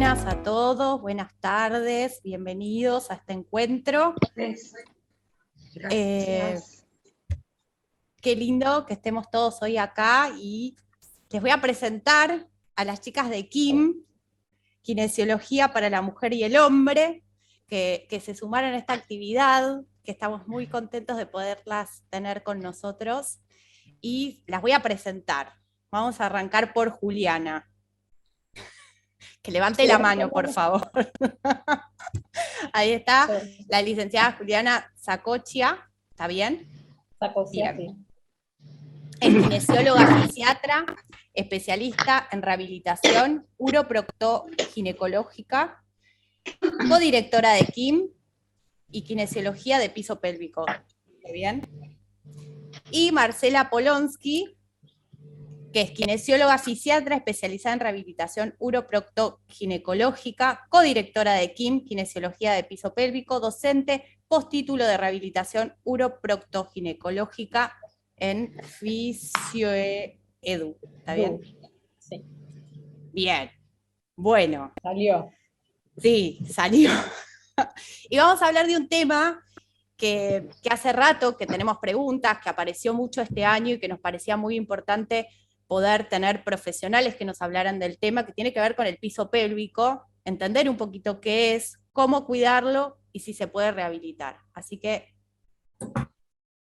buenas a todos, buenas tardes, bienvenidos a este encuentro. Gracias. Qué lindo que estemos todos hoy acá y les voy a presentar a las chicas de KIM, Kinesiología para la Mujer y el Hombre, que se sumaron a esta actividad, que estamos muy contentos de poderlas tener con nosotros, y las voy a presentar. Vamos a arrancar por Juliana. Que levante la mano, por favor. Ahí está, la licenciada Juliana Sacochia, ¿está bien? Sacochia, Bien. sí. Es kinesióloga fisiatra, especialista en rehabilitación uroproctoginecológica, codirectora de KIM y kinesiología de piso pélvico. ¿Está bien? Y Marcela Polonsky, que es kinesióloga fisiatra especializada en rehabilitación uroproctoginecológica, codirectora de KIM, kinesiología de piso pélvico, docente, postítulo de rehabilitación uroproctoginecológica en Fisioedu. ¿Está bien? Sí. Bien. Bueno. Salió. Sí, salió. Y vamos a hablar de un tema que hace rato que tenemos preguntas, que apareció mucho este año y que nos parecía muy importante poder tener profesionales que nos hablaran del tema, que tiene que ver con el piso pélvico, entender un poquito qué es, cómo cuidarlo y si se puede rehabilitar. Así que,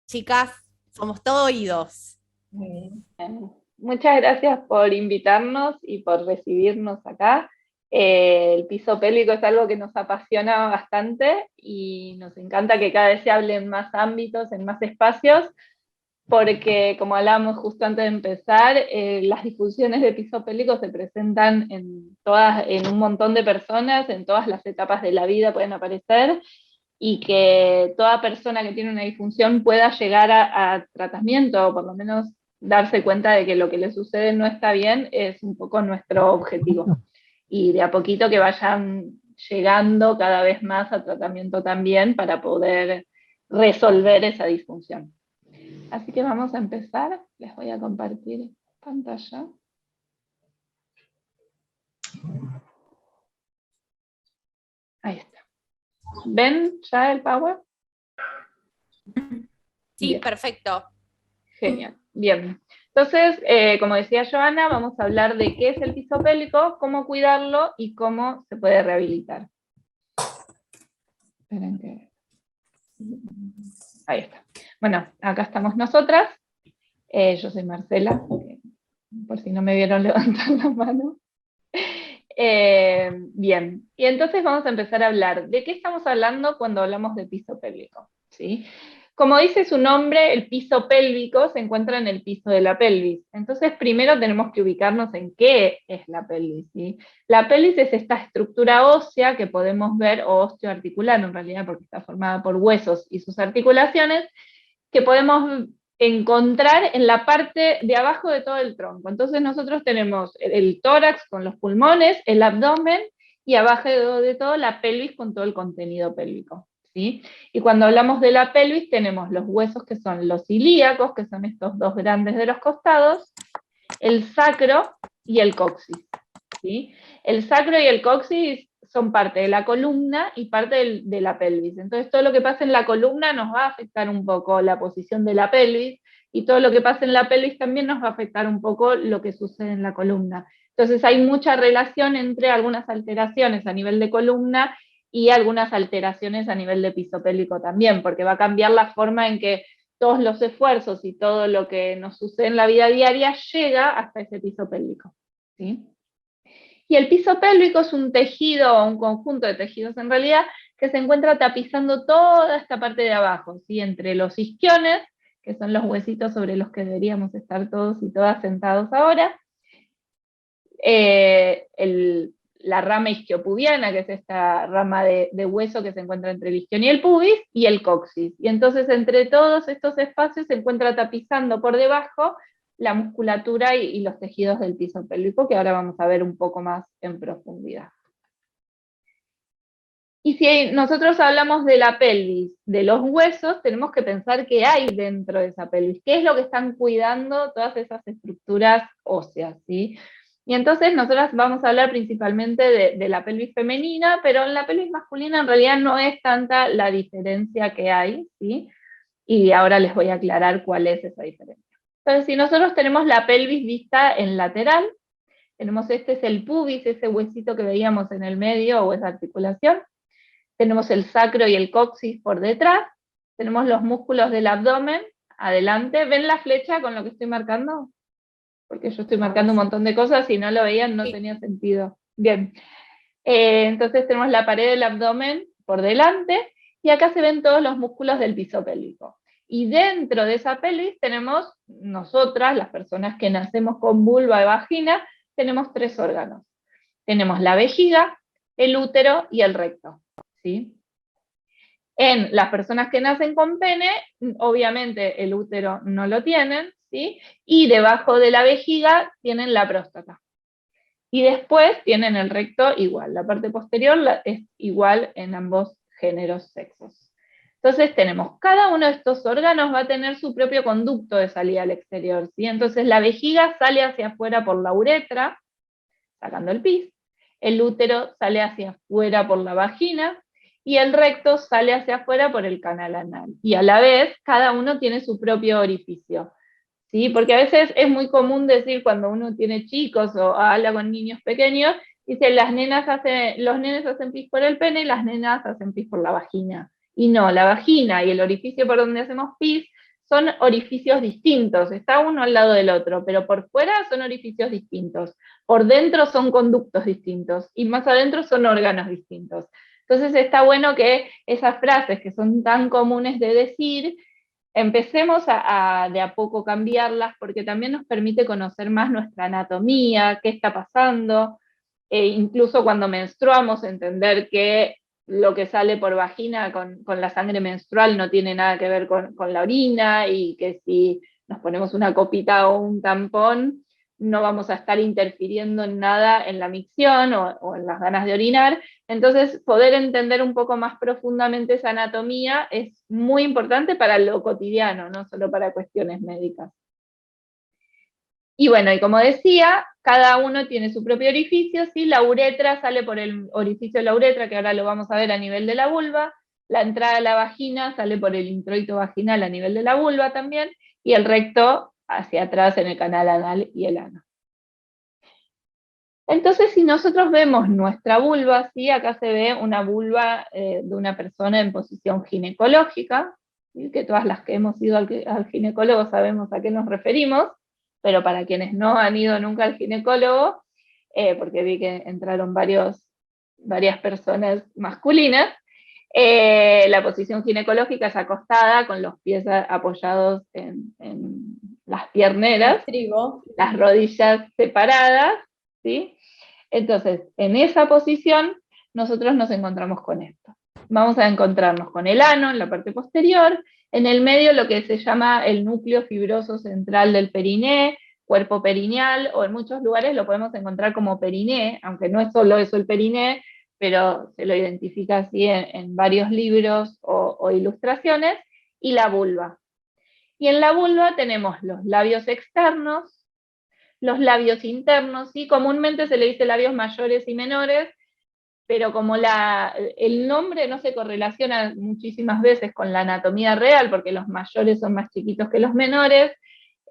chicas, somos todo oídos. Muy bien. Muchas gracias por invitarnos y por recibirnos acá. El piso pélvico es algo que nos apasiona bastante y nos encanta que cada vez se hable en más ámbitos, en más espacios, porque como hablábamos justo antes de empezar, las disfunciones de piso pélvico se presentan en un montón de personas, en todas las etapas de la vida pueden aparecer, y que toda persona que tiene una disfunción pueda llegar a tratamiento, o por lo menos darse cuenta de que lo que le sucede no está bien, es un poco nuestro objetivo. Y de a poquito que vayan llegando cada vez más a tratamiento también para poder resolver esa disfunción. Así que vamos a empezar. Les voy a compartir pantalla. Ahí está. ¿Ven ya el Power? Sí, Bien. perfecto. Genial. Bien. Entonces, como decía Joana, vamos a hablar de qué es el piso pélvico, cómo cuidarlo y cómo se puede rehabilitar. Esperen que... Ahí está. Bueno, acá estamos nosotras. Yo soy Marcela, por si no me vieron levantar la mano. Bien, y entonces vamos a empezar a hablar. ¿De qué estamos hablando cuando hablamos de piso pélvico? ¿Sí? Como dice su nombre, el piso pélvico se encuentra en el piso de la pelvis. Entonces, primero tenemos que ubicarnos en qué es la pelvis, ¿sí? La pelvis es esta estructura ósea que podemos ver, o osteoarticular en realidad, porque está formada por huesos y sus articulaciones, que podemos encontrar en la parte de abajo de todo el tronco. Entonces nosotros tenemos el tórax con los pulmones, el abdomen, y abajo de todo la pelvis con todo el contenido pélvico. ¿Sí? Y cuando hablamos de la pelvis tenemos los huesos que son los ilíacos, que son estos dos grandes de los costados, el sacro y el coxis. ¿Sí? El sacro y el coxis son parte de la columna y parte de la pelvis. Entonces todo lo que pasa en la columna nos va a afectar un poco la posición de la pelvis, y todo lo que pasa en la pelvis también nos va a afectar un poco lo que sucede en la columna. Entonces hay mucha relación entre algunas alteraciones a nivel de columna y algunas alteraciones a nivel de piso pélvico también, porque va a cambiar la forma en que todos los esfuerzos y todo lo que nos sucede en la vida diaria llega hasta ese piso pélvico. ¿Sí? Y el piso pélvico es un tejido, o un conjunto de tejidos en realidad, que se encuentra tapizando toda esta parte de abajo, ¿sí? Entre los isquiones, que son los huesitos sobre los que deberíamos estar todos y todas sentados ahora, la rama isquiopubiana, que es esta rama de hueso que se encuentra entre el isquion y el pubis, y el coxis. Y entonces entre todos estos espacios se encuentra tapizando por debajo la musculatura y los tejidos del piso pélvico, que ahora vamos a ver un poco más en profundidad. Y si nosotros hablamos de la pelvis, de los huesos, tenemos que pensar qué hay dentro de esa pelvis, qué es lo que están cuidando todas esas estructuras óseas, ¿sí? Y entonces nosotras vamos a hablar principalmente de la pelvis femenina, pero en la pelvis masculina en realidad no es tanta la diferencia que hay, ¿sí? Y ahora les voy a aclarar cuál es esa diferencia. Entonces, si nosotros tenemos la pelvis vista en lateral, tenemos este es el pubis, ese huesito que veíamos en el medio o esa articulación, tenemos el sacro y el coxis por detrás, tenemos los músculos del abdomen adelante. ¿Ven la flecha con lo que estoy marcando? Porque yo estoy marcando un montón de cosas, y no lo veían, no tenía sentido. Bien, entonces tenemos la pared del abdomen por delante, y acá se ven todos los músculos del piso pélvico. Y dentro de esa pelvis tenemos, nosotras, las personas que nacemos con vulva y vagina, tenemos 3 órganos. Tenemos la vejiga, el útero y el recto, ¿sí? En las personas que nacen con pene, obviamente el útero no lo tienen, ¿sí? Y debajo de la vejiga tienen la próstata. Y después tienen el recto igual, la parte posterior es igual en ambos géneros, sexos. Entonces tenemos, cada uno de estos órganos va a tener su propio conducto de salida al exterior, ¿sí? Entonces la vejiga sale hacia afuera por la uretra, sacando el pis, el útero sale hacia afuera por la vagina, y el recto sale hacia afuera por el canal anal. Y a la vez, cada uno tiene su propio orificio, ¿sí? Porque a veces es muy común decir, cuando uno tiene chicos o habla con niños pequeños, dice, los nenes hacen pis por el pene y las nenas hacen pis por la vagina. Y no, la vagina y el orificio por donde hacemos pis son orificios distintos, está uno al lado del otro, pero por fuera son orificios distintos, por dentro son conductos distintos, y más adentro son órganos distintos. Entonces está bueno que esas frases que son tan comunes de decir, empecemos de a poco cambiarlas, porque también nos permite conocer más nuestra anatomía, qué está pasando, incluso cuando menstruamos, entender que lo que sale por vagina con la sangre menstrual no tiene nada que ver con la orina, y que si nos ponemos una copita o un tampón, no vamos a estar interfiriendo en nada en la micción o en las ganas de orinar. Entonces, poder entender un poco más profundamente esa anatomía es muy importante para lo cotidiano, no solo para cuestiones médicas. Y bueno, y como decía, cada uno tiene su propio orificio, ¿sí? La uretra sale por el orificio de la uretra, que ahora lo vamos a ver a nivel de la vulva, la entrada a la vagina sale por el introito vaginal a nivel de la vulva también, y el recto hacia atrás en el canal anal y el ano. Entonces, si nosotros vemos nuestra vulva, ¿sí? Acá se ve una vulva de una persona en posición ginecológica, ¿sí? Que todas las que hemos ido al ginecólogo sabemos a qué nos referimos, pero para quienes no han ido nunca al ginecólogo, porque vi que entraron varias personas masculinas, la posición ginecológica es acostada con los pies apoyados en las pierneras, las rodillas separadas, ¿sí? Entonces, en esa posición, nosotros nos encontramos con esto. Vamos a encontrarnos con el ano en la parte posterior, en el medio lo que se llama el núcleo fibroso central del periné, cuerpo perineal, o en muchos lugares lo podemos encontrar como periné, aunque no es solo eso el periné, pero se lo identifica así en varios libros o ilustraciones, y la vulva. Y en la vulva tenemos los labios externos, los labios internos, ¿sí? Comúnmente se le dice labios mayores y menores, pero como el nombre no se correlaciona muchísimas veces con la anatomía real, porque los mayores son más chiquitos que los menores,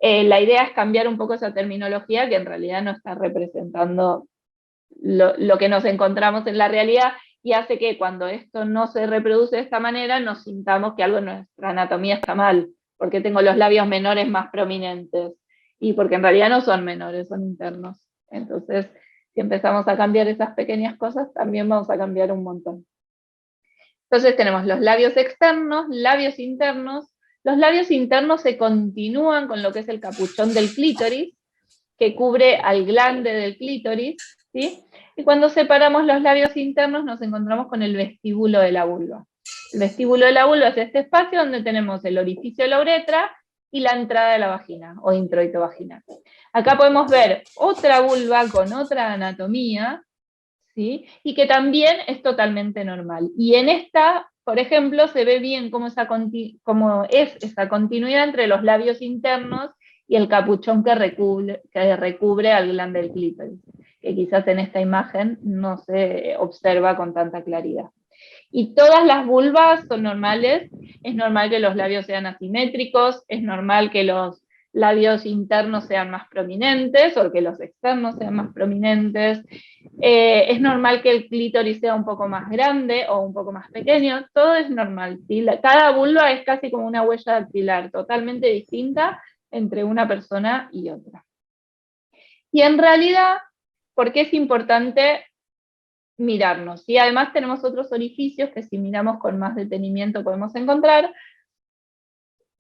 la idea es cambiar un poco esa terminología, que en realidad no está representando lo que nos encontramos en la realidad, y hace que cuando esto no se reproduce de esta manera, nos sintamos que algo en nuestra anatomía está mal, porque tengo los labios menores más prominentes, y porque en realidad no son menores, son internos. Entonces, si empezamos a cambiar esas pequeñas cosas, también vamos a cambiar un montón. Entonces tenemos los labios externos, labios internos. Los labios internos se continúan con lo que es el capuchón del clítoris, que cubre al glande del clítoris, ¿sí? Y cuando separamos los labios internos nos encontramos con el vestíbulo de la vulva. El vestíbulo de la vulva es este espacio donde tenemos el orificio de la uretra y la entrada de la vagina, o introito vaginal. Acá podemos ver otra vulva con otra anatomía, ¿sí? Y que también es totalmente normal. Y en esta, por ejemplo, se ve bien cómo es esa continuidad entre los labios internos y el capuchón que recubre al glande del clítoris, que quizás en esta imagen no se observa con tanta claridad. Y todas las vulvas son normales, es normal que los labios sean asimétricos, es normal que los labios internos sean más prominentes o que los externos sean más prominentes, es normal que el clítoris sea un poco más grande o un poco más pequeño, todo es normal, ¿sí? Cada vulva es casi como una huella dactilar, totalmente distinta entre una persona y otra. Y en realidad, ¿por qué es importante mirarnos? Y además tenemos otros orificios que si miramos con más detenimiento podemos encontrar,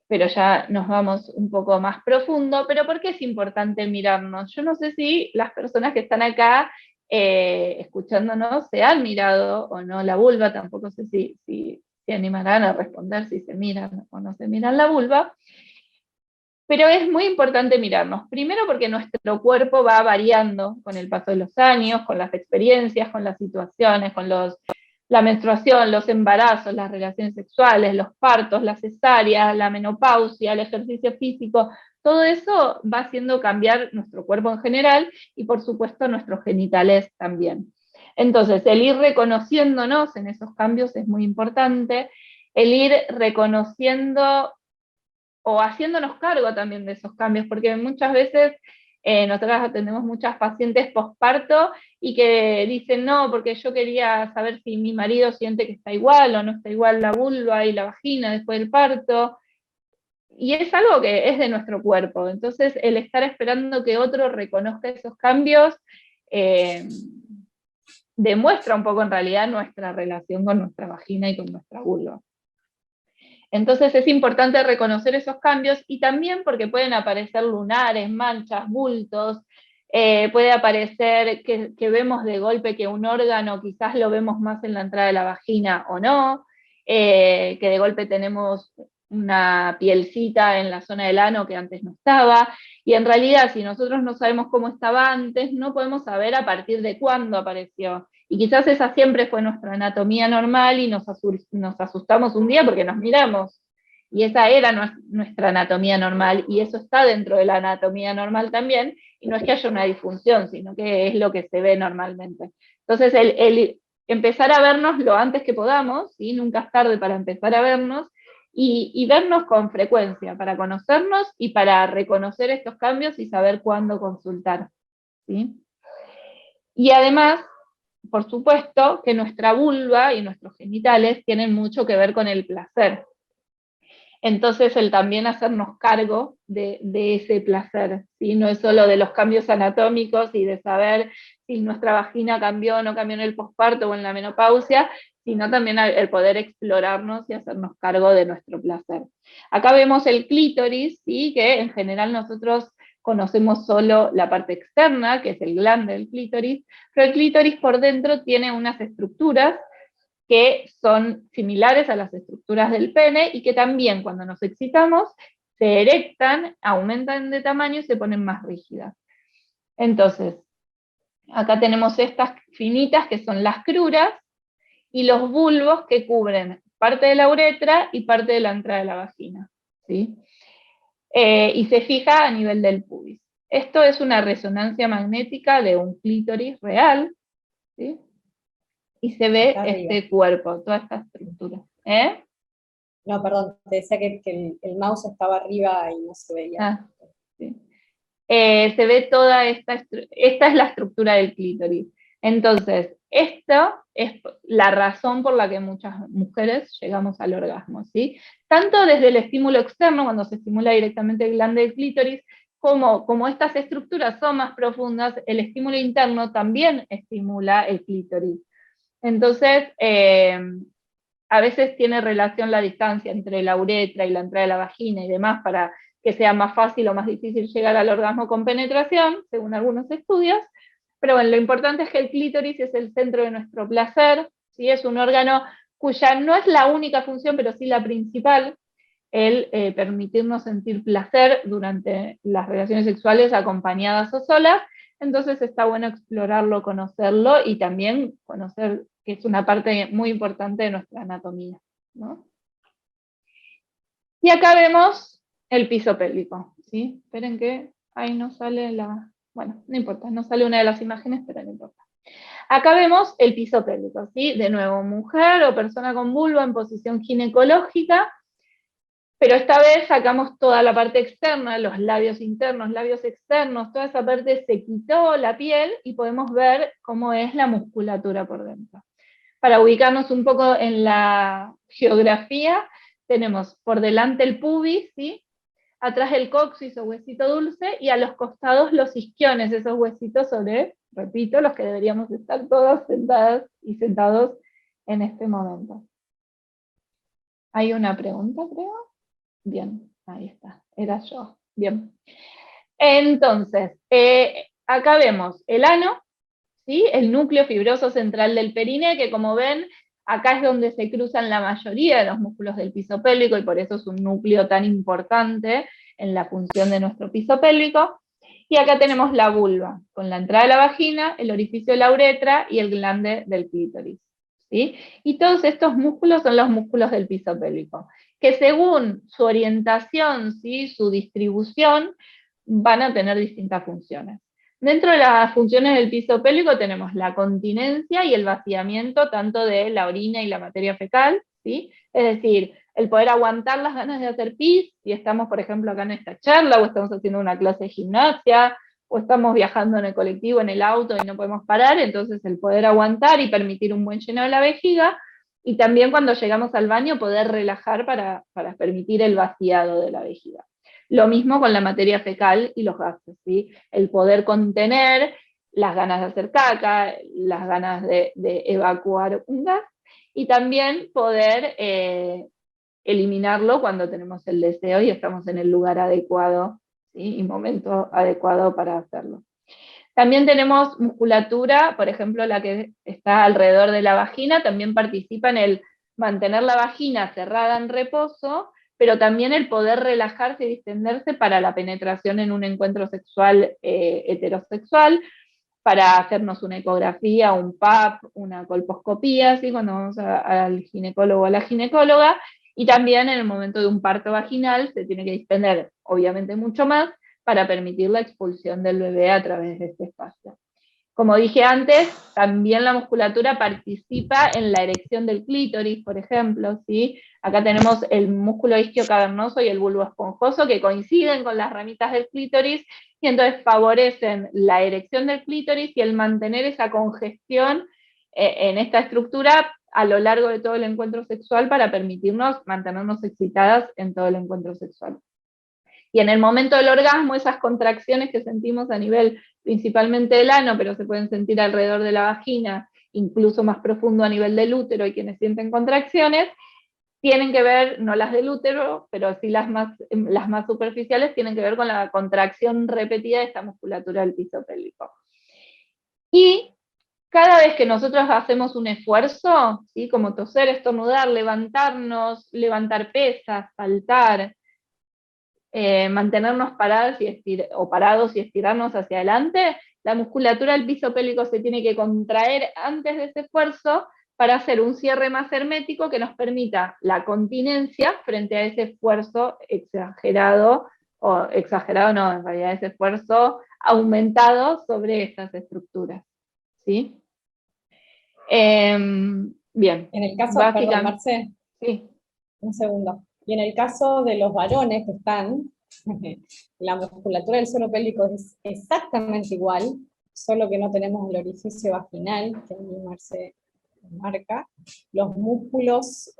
pero ya nos vamos un poco más profundo. Pero ¿por qué es importante mirarnos? Yo no sé si las personas que están acá escuchándonos se han mirado o no la vulva, tampoco sé si se animarán a responder si se miran o no se miran la vulva. Pero es muy importante mirarnos, primero porque nuestro cuerpo va variando con el paso de los años, con las experiencias, con las situaciones, con la menstruación, los embarazos, las relaciones sexuales, los partos, las cesáreas, la menopausia, el ejercicio físico, todo eso va haciendo cambiar nuestro cuerpo en general y por supuesto nuestros genitales también. Entonces, el ir reconociéndonos en esos cambios es muy importante, el ir reconociendo o haciéndonos cargo también de esos cambios, porque muchas veces nosotras atendemos muchas pacientes posparto y que dicen, no, porque yo quería saber si mi marido siente que está igual o no está igual la vulva y la vagina después del parto, y es algo que es de nuestro cuerpo, entonces el estar esperando que otro reconozca esos cambios demuestra un poco en realidad nuestra relación con nuestra vagina y con nuestra vulva. Entonces es importante reconocer esos cambios y también porque pueden aparecer lunares, manchas, bultos, puede aparecer que vemos de golpe que un órgano quizás lo vemos más en la entrada de la vagina o no, que de golpe tenemos una pielcita en la zona del ano que antes no estaba, y en realidad si nosotros no sabemos cómo estaba antes, no podemos saber a partir de cuándo apareció. Y quizás esa siempre fue nuestra anatomía normal y nos asustamos un día porque nos miramos. Y esa era nuestra anatomía normal y eso está dentro de la anatomía normal también. Y no es que haya una disfunción, sino que es lo que se ve normalmente. Entonces, el empezar a vernos lo antes que podamos, ¿sí? Nunca es tarde para empezar a vernos y vernos con frecuencia para conocernos y para reconocer estos cambios y saber cuándo consultar, ¿sí? Y además, por supuesto que nuestra vulva y nuestros genitales tienen mucho que ver con el placer. Entonces, el también hacernos cargo de ese placer, ¿sí? No es solo de los cambios anatómicos y de saber si nuestra vagina cambió o no cambió en el posparto o en la menopausia, sino también el poder explorarnos y hacernos cargo de nuestro placer. Acá vemos el clítoris, ¿sí? Que en general nosotros conocemos solo la parte externa, que es el glande del clítoris, pero el clítoris por dentro tiene unas estructuras que son similares a las estructuras del pene y que también cuando nos excitamos se erectan, aumentan de tamaño y se ponen más rígidas. Entonces, acá tenemos estas finitas que son las cruras y los bulbos que cubren parte de la uretra y parte de la entrada de la vagina, ¿sí? Y se fija a nivel del pubis. Esto es una resonancia magnética de un clítoris real, ¿sí? Y se ve este cuerpo, toda esta estructura. No, perdón, te decía que el mouse estaba arriba y no se veía. Sí. Se ve toda esta es la estructura del clítoris. Entonces, esto es la razón por la que muchas mujeres llegamos al orgasmo, ¿sí? Tanto desde el estímulo externo, cuando se estimula directamente el glande del clítoris, como estas estructuras son más profundas, el estímulo interno también estimula el clítoris. Entonces, a veces tiene relación la distancia entre la uretra y la entrada de la vagina y demás para que sea más fácil o más difícil llegar al orgasmo con penetración, según algunos estudios. Pero bueno, lo importante es que el clítoris es el centro de nuestro placer, ¿sí? Es un órgano cuya no es la única función, pero sí la principal, el permitirnos sentir placer durante las relaciones sexuales acompañadas o solas. Entonces está bueno explorarlo, conocerlo y también conocer que es una parte muy importante de nuestra anatomía, ¿no? Y acá vemos el piso pélvico. ¿sí? Esperen que ahí no sale la... Bueno, no importa, no sale una de las imágenes, pero no importa. Acá vemos el piso pélvico, ¿sí? De nuevo, mujer o persona con vulva en posición ginecológica, pero esta vez sacamos toda la parte externa, los labios internos, labios externos, toda esa parte se quitó la piel y podemos ver cómo es la musculatura por dentro. Para ubicarnos un poco en la geografía, tenemos por delante el pubis, ¿sí? Atrás el coxis o huesito dulce, y a los costados los isquiones, esos huesitos sobre, repito, los que deberíamos estar todas sentadas y sentados en este momento. ¿Hay una pregunta, creo? Bien, ahí está, era yo. Bien. Entonces, acá vemos el ano, ¿sí? El núcleo fibroso central del perine, que como ven, acá es donde se cruzan la mayoría de los músculos del piso pélvico, y por eso es un núcleo tan importante en la función de nuestro piso pélvico. Y acá tenemos la vulva, con la entrada de la vagina, el orificio de la uretra y el glande del clítoris, ¿sí? Y todos estos músculos son los músculos del piso pélvico, que según su orientación, ¿sí? Su distribución, van a tener distintas funciones. Dentro de las funciones del piso pélvico tenemos la continencia y el vaciamiento tanto de la orina y la materia fecal, ¿sí? Es decir, el poder aguantar las ganas de hacer pis, si estamos, por ejemplo, acá en esta charla, o estamos haciendo una clase de gimnasia, o estamos viajando en el colectivo, en el auto y no podemos parar, entonces el poder aguantar y permitir un buen llenado de la vejiga, y también cuando llegamos al baño poder relajar para permitir el vaciado de la vejiga. Lo mismo con la materia fecal y los gases, ¿sí? El poder contener las ganas de hacer caca, las ganas de evacuar un gas, y también poder eliminarlo cuando tenemos el deseo y estamos en el lugar adecuado, ¿sí? Y momento adecuado para hacerlo. También tenemos musculatura, por ejemplo, la que está alrededor de la vagina, también participa en el mantener la vagina cerrada en reposo, pero también el poder relajarse y distenderse para la penetración en un encuentro sexual heterosexual, para hacernos una ecografía, un PAP, una colposcopía, ¿sí? Cuando vamos al ginecólogo o a la ginecóloga, y también en el momento de un parto vaginal se tiene que distender, obviamente mucho más, para permitir la expulsión del bebé a través de este espacio. Como dije antes, también la musculatura participa en la erección del clítoris, por ejemplo, ¿sí? Acá tenemos el músculo isquiocavernoso y el bulbo esponjoso que coinciden con las ramitas del clítoris, y entonces favorecen la erección del clítoris y el mantener esa congestión en esta estructura a lo largo de todo el encuentro sexual para permitirnos mantenernos excitadas en todo el encuentro sexual. Y en el momento del orgasmo, esas contracciones que sentimos a nivel principalmente del ano, pero se pueden sentir alrededor de la vagina, incluso más profundo a nivel del útero, y quienes sienten contracciones, tienen que ver, no las del útero, pero sí las más superficiales, tienen que ver con la contracción repetida de esta musculatura del piso pélvico. Y cada vez que nosotros hacemos un esfuerzo, ¿sí? Como toser, estornudar, levantarnos, levantar pesas, saltar, mantenernos paradas o parados y estirarnos hacia adelante, la musculatura del piso pélvico se tiene que contraer antes de ese esfuerzo para hacer un cierre más hermético que nos permita la continencia frente a ese esfuerzo exagerado, o exagerado no, en realidad ese esfuerzo aumentado sobre estas estructuras, ¿sí? Bien. En el caso, Básicamente, perdón, Marce, sí. un segundo. Y en el caso de los varones que están, la musculatura del suelo pélvico es exactamente igual, solo que no tenemos el orificio vaginal, que a mí Marce marca. Los músculos,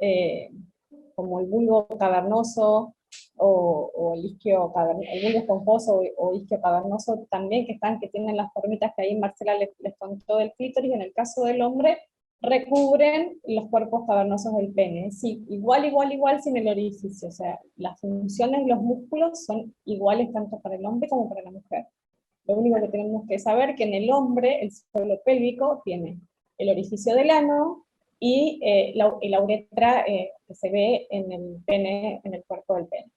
como el bulbo cavernoso o el isquio cavernoso, el bulbo esponjoso o isquio cavernoso, también que tienen las formitas que ahí Marcela les contó del clítoris. En el caso del hombre, recubren los cuerpos cavernosos del pene. Sí, igual sin el orificio. O sea, las funciones de los músculos son iguales tanto para el hombre como para la mujer. Lo único que tenemos que saber es que en el hombre el suelo pélvico tiene el orificio del ano y la uretra que se ve en el pene, en el cuerpo del pene.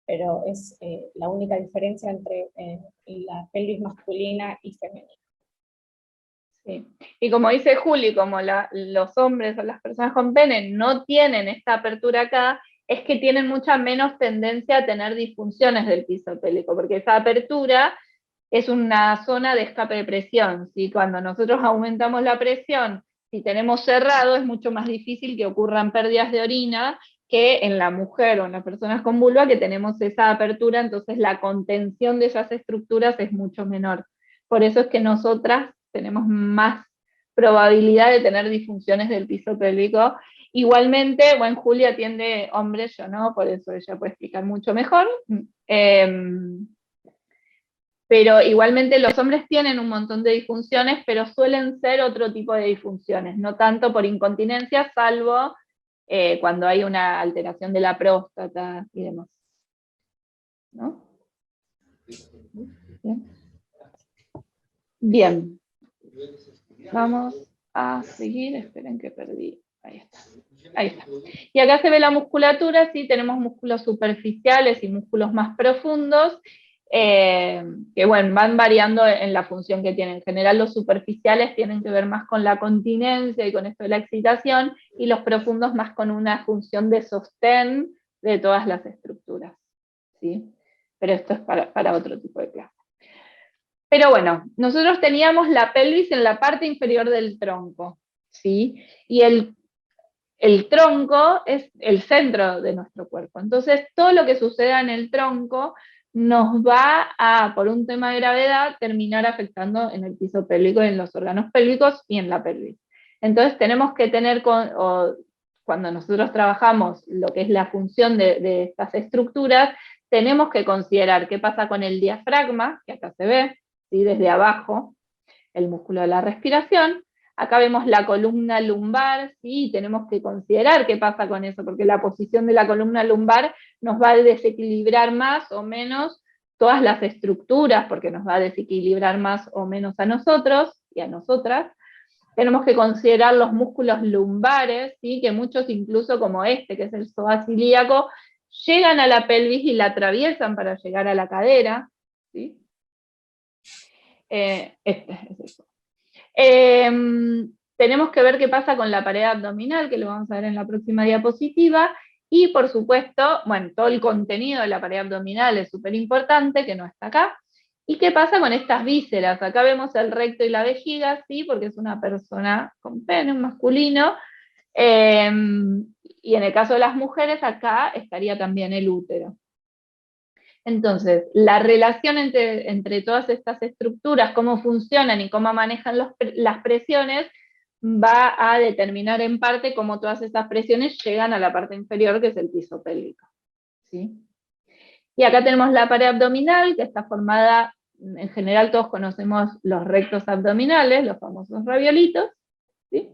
Pero es la única diferencia entre la pelvis masculina y femenina. Sí. Y como dice Juli, como los hombres o las personas con pene no tienen esta apertura acá, es que tienen mucha menos tendencia a tener disfunciones del piso pélvico, porque esa apertura es una zona de escape de presión, ¿sí? Cuando nosotros aumentamos la presión, si tenemos cerrado, es mucho más difícil que ocurran pérdidas de orina que en la mujer o en las personas con vulva, que tenemos esa apertura, entonces la contención de esas estructuras es mucho menor. Por eso es que nosotras tenemos más probabilidad de tener disfunciones del piso pélvico. Igualmente, bueno, Julia atiende hombres, yo no, por eso ella puede explicar mucho mejor. Pero igualmente los hombres tienen un montón de disfunciones, pero suelen ser otro tipo de disfunciones, no tanto por incontinencia, salvo cuando hay una alteración de la próstata y demás. ¿No? Bien. Vamos a seguir, esperen que perdí. Ahí está. Ahí está. Y acá se ve la musculatura, sí, tenemos músculos superficiales y músculos más profundos, que bueno, van variando en la función que tienen. En general los superficiales tienen que ver más con la continencia y con esto de la excitación, y los profundos más con una función de sostén de todas las estructuras, ¿sí? Pero esto es para otro tipo de clase. Pero bueno, nosotros teníamos la pelvis en la parte inferior del tronco, ¿sí? Y el tronco es el centro de nuestro cuerpo. Entonces, todo lo que suceda en el tronco nos va a, por un tema de gravedad, terminar afectando en el piso pélvico, en los órganos pélvicos y en la pelvis. Entonces, tenemos que tener, cuando nosotros trabajamos lo que es la función de estas estructuras, tenemos que considerar qué pasa con el diafragma, que acá se ve, ¿sí? Desde abajo, el músculo de la respiración. Acá vemos la columna lumbar, ¿sí? Tenemos que considerar qué pasa con eso, porque la posición de la columna lumbar nos va a desequilibrar más o menos todas las estructuras, porque nos va a desequilibrar más o menos a nosotros y a nosotras. Tenemos que considerar los músculos lumbares, ¿sí? Que muchos, incluso como este, que es el psoas ilíaco, llegan a la pelvis y la atraviesan para llegar a la cadera, ¿sí? Este es eso. Tenemos que ver qué pasa con la pared abdominal, que lo vamos a ver en la próxima diapositiva, y por supuesto, bueno, todo el contenido de la pared abdominal es súper importante, que no está acá. ¿Y qué pasa con estas vísceras? Acá vemos el recto y la vejiga, sí, porque es una persona con pene, un masculino, y en el caso de las mujeres, acá estaría también el útero. Entonces, la relación entre todas estas estructuras, cómo funcionan y cómo manejan las presiones, va a determinar en parte cómo todas esas presiones llegan a la parte inferior, que es el piso pélvico, ¿sí? Y acá tenemos la pared abdominal, que está formada, en general todos conocemos los rectos abdominales, los famosos raviolitos, ¿sí?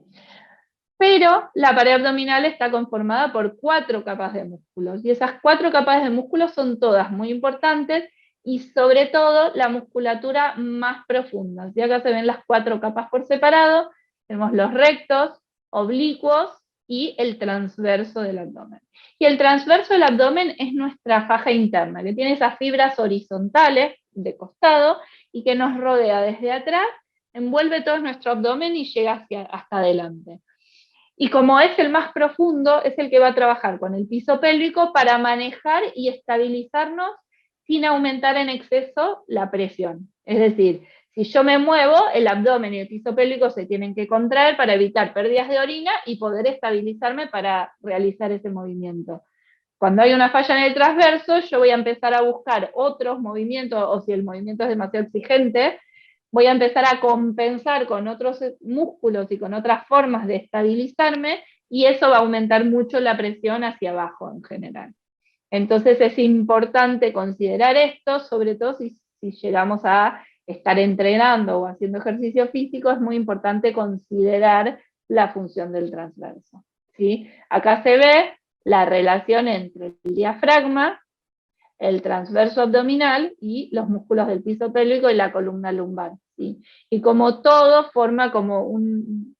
Pero la pared abdominal está conformada por 4 capas de músculos, y esas 4 capas de músculos son todas muy importantes, y sobre todo la musculatura más profunda. Y acá se ven las 4 capas por separado, tenemos los rectos, oblicuos y el transverso del abdomen. Y el transverso del abdomen es nuestra faja interna, que tiene esas fibras horizontales de costado y que nos rodea desde atrás, envuelve todo nuestro abdomen y llega hasta adelante. Y como es el más profundo, es el que va a trabajar con el piso pélvico para manejar y estabilizarnos sin aumentar en exceso la presión. Es decir, si yo me muevo, el abdomen y el piso pélvico se tienen que contraer para evitar pérdidas de orina y poder estabilizarme para realizar ese movimiento. Cuando hay una falla en el transverso, yo voy a empezar a buscar otros movimientos, o si el movimiento es demasiado exigente, voy a empezar a compensar con otros músculos y con otras formas de estabilizarme, y eso va a aumentar mucho la presión hacia abajo en general. Entonces es importante considerar esto, sobre todo si llegamos a estar entrenando o haciendo ejercicio físico, es muy importante considerar la función del transverso, ¿sí? Acá se ve la relación entre el diafragma, el transverso abdominal y los músculos del piso pélvico y la columna lumbar, ¿sí? Y como todo forma como un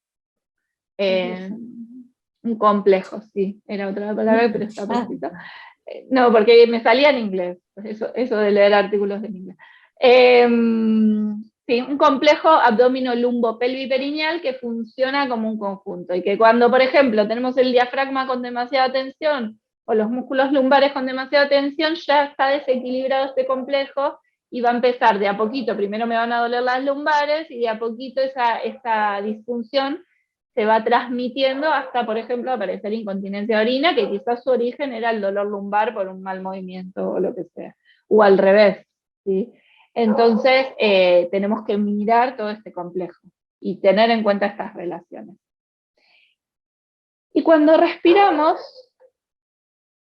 complejo, sí, era otra palabra, pero está perfecto. No, porque me salía en inglés, eso de leer artículos en inglés. Sí, un complejo abdomino-lumbo-pelviperineal que funciona como un conjunto, y que cuando, por ejemplo, tenemos el diafragma con demasiada tensión o los músculos lumbares con demasiada tensión, ya está desequilibrado este complejo y va a empezar de a poquito, primero me van a doler las lumbares y de a poquito esa disfunción se va transmitiendo hasta, por ejemplo, aparecer incontinencia de orina, que quizás su origen era el dolor lumbar por un mal movimiento o lo que sea, o al revés, ¿sí? Entonces, tenemos que mirar todo este complejo y tener en cuenta estas relaciones. Y cuando respiramos,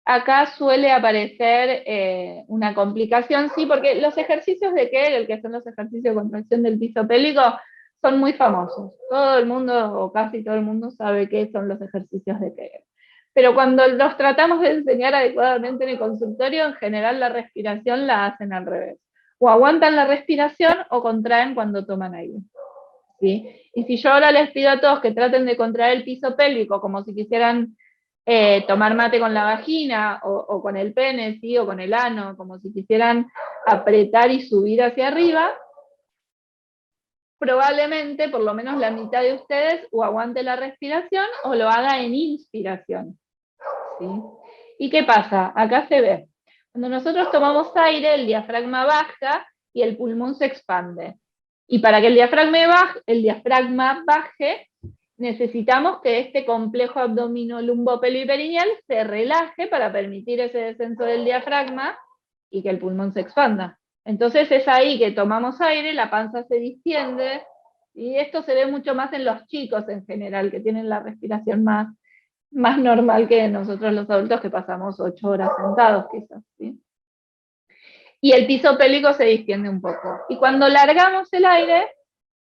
acá suele aparecer una complicación, sí, porque los ejercicios de Kegel, que son los ejercicios de contracción del piso pélvico, son muy famosos. Todo el mundo, o casi todo el mundo, sabe qué son los ejercicios de Kegel. Pero cuando los tratamos de enseñar adecuadamente en el consultorio, en general la respiración la hacen al revés. O aguantan la respiración o contraen cuando toman aire. ¿Sí? Y si yo ahora les pido a todos que traten de contraer el piso pélvico como si quisieran tomar mate con la vagina o con el pene, ¿sí? O con el ano, como si quisieran apretar y subir hacia arriba, probablemente por lo menos la mitad de ustedes o aguante la respiración o lo haga en inspiración. ¿Sí? ¿Y qué pasa? Acá se ve. Cuando nosotros tomamos aire, el diafragma baja y el pulmón se expande. Y para que el diafragma baje, necesitamos que este complejo abdominolumbo-pelviperineal se relaje para permitir ese descenso del diafragma y que el pulmón se expanda. Entonces es ahí que tomamos aire, la panza se distiende, y esto se ve mucho más en los chicos en general, que tienen la respiración más normal que nosotros los adultos, que pasamos 8 horas sentados quizás, ¿sí? Y el piso pélvico se distiende un poco. Y cuando largamos el aire,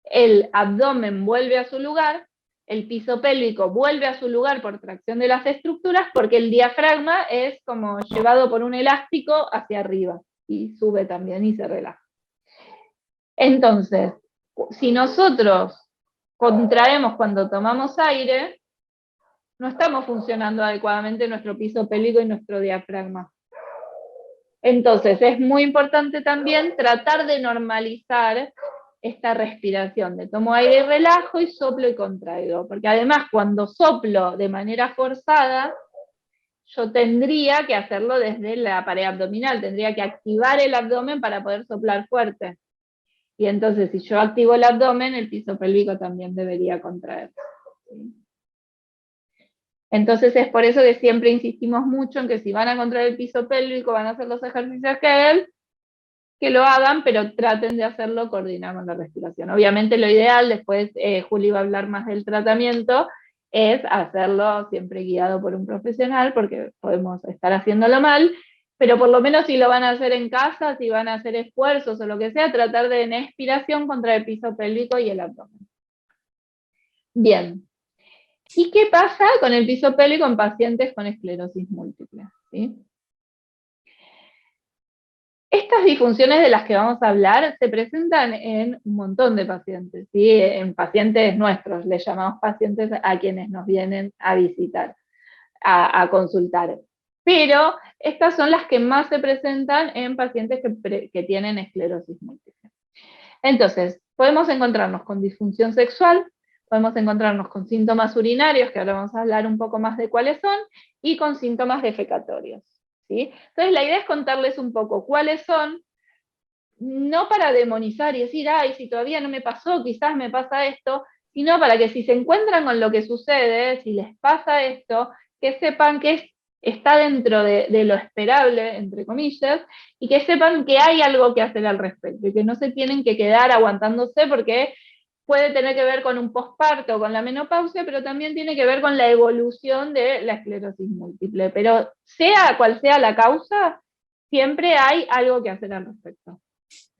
el abdomen vuelve a su lugar, el piso pélvico vuelve a su lugar por tracción de las estructuras, porque el diafragma es como llevado por un elástico hacia arriba, y sube también y se relaja. Entonces, si nosotros contraemos cuando tomamos aire, no estamos funcionando adecuadamente nuestro piso pélvico y nuestro diafragma. Entonces, es muy importante también tratar de normalizar esta respiración, de tomo aire y relajo, y soplo y contraigo, porque además cuando soplo de manera forzada, yo tendría que hacerlo desde la pared abdominal, tendría que activar el abdomen para poder soplar fuerte. Y entonces, si yo activo el abdomen, el piso pélvico también debería contraerse. ¿Sí? Entonces es por eso que siempre insistimos mucho en que si van a contraer el piso pélvico, van a hacer los ejercicios que lo hagan, pero traten de hacerlo coordinado con la respiración. Obviamente lo ideal, después Juli va a hablar más del tratamiento, es hacerlo siempre guiado por un profesional, porque podemos estar haciéndolo mal, pero por lo menos si lo van a hacer en casa, si van a hacer esfuerzos o lo que sea, tratar de en expiración contra el piso pélvico y el abdomen. Bien. ¿Y qué pasa con el piso pélvico en pacientes con esclerosis múltiple? ¿Sí? Estas disfunciones de las que vamos a hablar se presentan en un montón de pacientes, ¿sí? En pacientes nuestros, les llamamos pacientes a quienes nos vienen a visitar, a consultar. Pero estas son las que más se presentan en pacientes que tienen esclerosis múltiple. Entonces, podemos encontrarnos con disfunción sexual, podemos encontrarnos con síntomas urinarios, que ahora vamos a hablar un poco más de cuáles son, y con síntomas defecatorios. ¿Sí? Entonces la idea es contarles un poco cuáles son, no para demonizar y decir, ay, si todavía no me pasó, quizás me pasa esto, sino para que si se encuentran con lo que sucede, si les pasa esto, que sepan que está dentro de lo esperable, entre comillas, y que sepan que hay algo que hacer al respecto, y que no se tienen que quedar aguantándose, porque puede tener que ver con un posparto, con la menopausia, pero también tiene que ver con la evolución de la esclerosis múltiple. Pero sea cual sea la causa, siempre hay algo que hacer al respecto.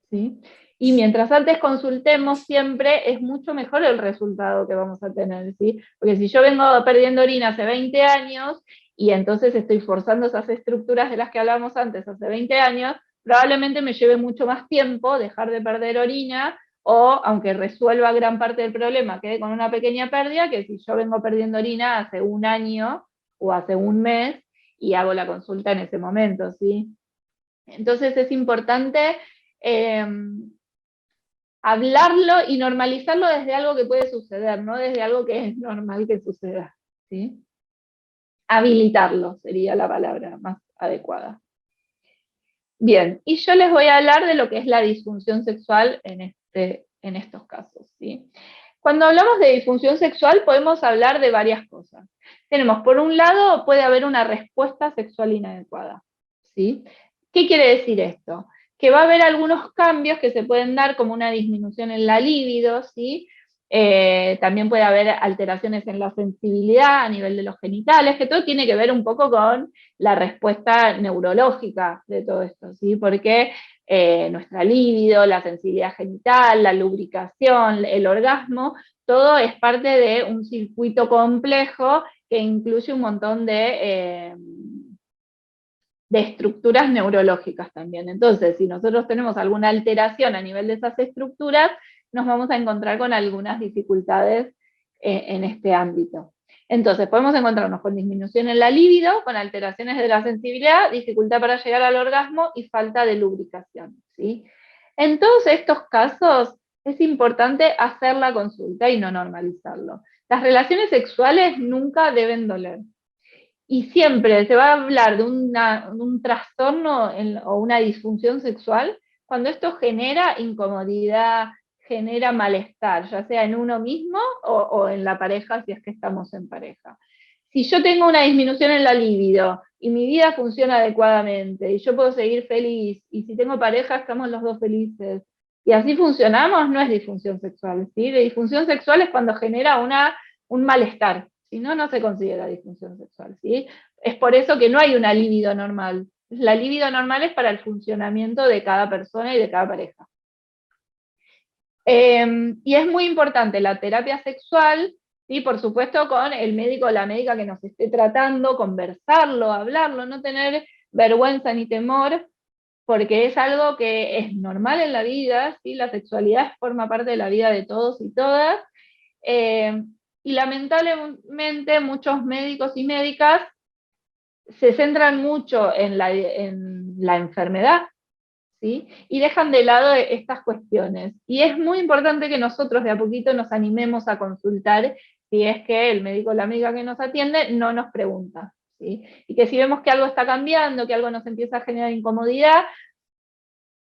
¿Sí? Y mientras antes consultemos, siempre es mucho mejor el resultado que vamos a tener. ¿Sí? Porque si yo vengo perdiendo orina hace 20 años, y entonces estoy forzando esas estructuras de las que hablamos antes hace 20 años, probablemente me lleve mucho más tiempo dejar de perder orina, o aunque resuelva gran parte del problema, quede con una pequeña pérdida, que si yo vengo perdiendo orina hace un año o hace un mes y hago la consulta en ese momento, ¿sí? Entonces es importante hablarlo y normalizarlo desde algo que puede suceder, no desde algo que es normal que suceda, ¿sí? habilitarlo sería la palabra más adecuada. Bien, y yo les voy a hablar de lo que es la disfunción sexual en estos casos, ¿sí? Cuando hablamos de disfunción sexual podemos hablar de varias cosas. Tenemos, por un lado, puede haber una respuesta sexual inadecuada, ¿sí? ¿Qué quiere decir esto? Que va a haber algunos cambios que se pueden dar como una disminución en la libido, ¿sí? También puede haber alteraciones en la sensibilidad a nivel de los genitales, que todo tiene que ver un poco con la respuesta neurológica de todo esto, ¿sí? Porque nuestra libido, la sensibilidad genital, la lubricación, el orgasmo, todo es parte de un circuito complejo que incluye un montón de estructuras neurológicas también. Entonces, si nosotros tenemos alguna alteración a nivel de esas estructuras, nos vamos a encontrar con algunas dificultades en este ámbito. Entonces, podemos encontrarnos con disminución en la libido, con alteraciones de la sensibilidad, dificultad para llegar al orgasmo y falta de lubricación, ¿sí? En todos estos casos es importante hacer la consulta y no normalizarlo. Las relaciones sexuales nunca deben doler. Y siempre se va a hablar de un trastorno o una disfunción sexual cuando esto genera incomodidad, genera malestar, ya sea en uno mismo o en la pareja, si es que estamos en pareja. Si yo tengo una disminución en la libido y mi vida funciona adecuadamente y yo puedo seguir feliz, y si tengo pareja estamos los dos felices, y así funcionamos, no es disfunción sexual, ¿sí? La disfunción sexual es cuando genera un malestar. Si no, no se considera disfunción sexual, ¿sí? Es por eso que no hay una libido normal. La libido normal es para el funcionamiento de cada persona y de cada pareja. Y es muy importante la terapia sexual, ¿sí? Por supuesto con el médico o la médica que nos esté tratando, conversarlo, hablarlo, no tener vergüenza ni temor, porque es algo que es normal en la vida, ¿sí? La sexualidad forma parte de la vida de todos y todas, y lamentablemente muchos médicos y médicas se centran mucho en la enfermedad, ¿sí? Y dejan de lado estas cuestiones. Y es muy importante que nosotros de a poquito nos animemos a consultar si es que el médico o la amiga que nos atiende no nos pregunta, ¿sí? Y que si vemos que algo está cambiando, que algo nos empieza a generar incomodidad,